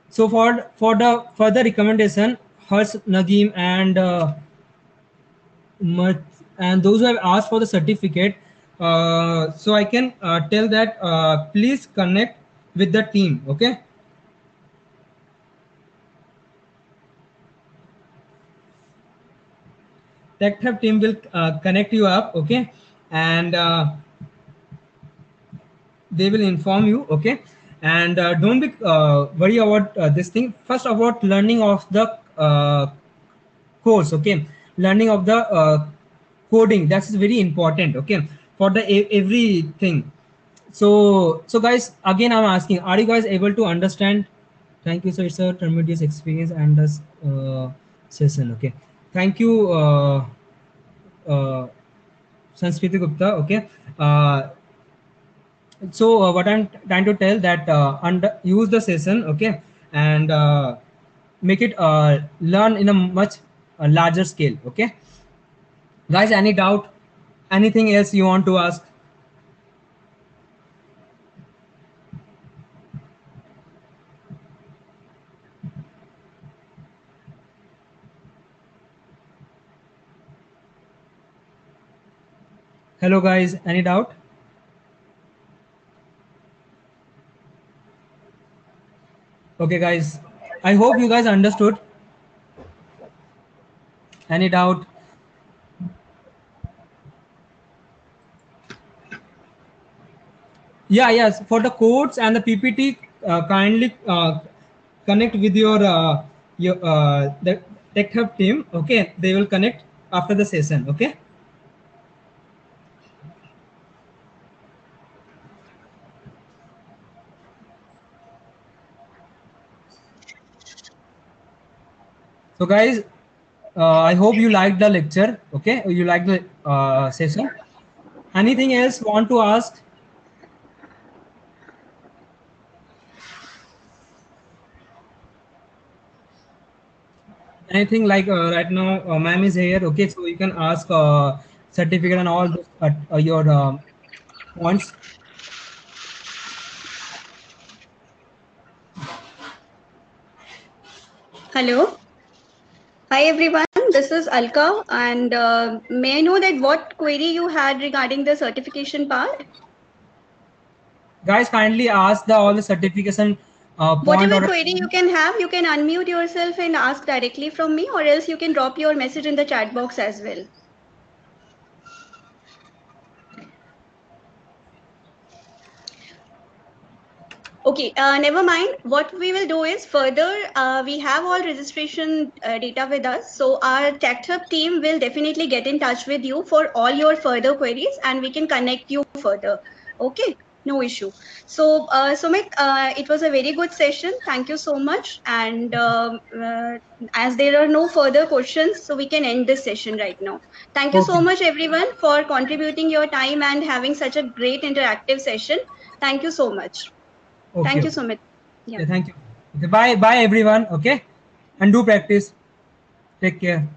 So for the further recommendation, Harsh, Nadeem, and and those who have asked for the certificate, so I can tell that please connect with the team. Okay, TechHub team will connect you up. Okay, and they will inform you. Okay, and don't be worry about this thing. First, about learning of the course. Okay, learning of the coding, that's very important. Okay, for the everything. So guys, again I'm asking, are you guys able to understand? Thank you, sir. It's a tremendous experience and this session. Okay, thank you, Sanskriti Gupta. Okay, so what I'm trying to tell that use the session. Okay, and make it learn in a much larger scale. Okay, guys, any doubt, anything else you want to ask? Hello guys, any doubt? Okay guys, I hope you guys understood. Any doubt? Yeah, yes, for the codes and the PPT, kindly connect with your the tech hub team. Okay, they will connect after the session. Okay. So guys, I hope you liked the lecture. Okay, you liked the session. Anything else want to ask? Anything like right now, ma'am is here. Okay, so you can ask certificate and all those, your points. Hello. Hi everyone. This is Alka, and may I know that what query you had regarding the certification part? Guys, kindly ask the all the certification point Whatever or query you can have, you can unmute yourself and ask directly from me, or else you can drop your message in the chat box as well. Okay, never mind. What we will do is further, we have all registration data with us. So our Tech Hub team will definitely get in touch with you for all your further queries and we can connect you further. Okay, no issue. So, Sumit, it was a very good session. Thank you so much. And as there are no further questions, so we can end this session right now. Thank you so okay, much, everyone, for contributing your time and having such a great interactive session. Thank you so much. okay, Thank you, okay. Sumit. Yeah. Yeah, thank you. Okay, bye, bye everyone. Okay, and do practice. Take care.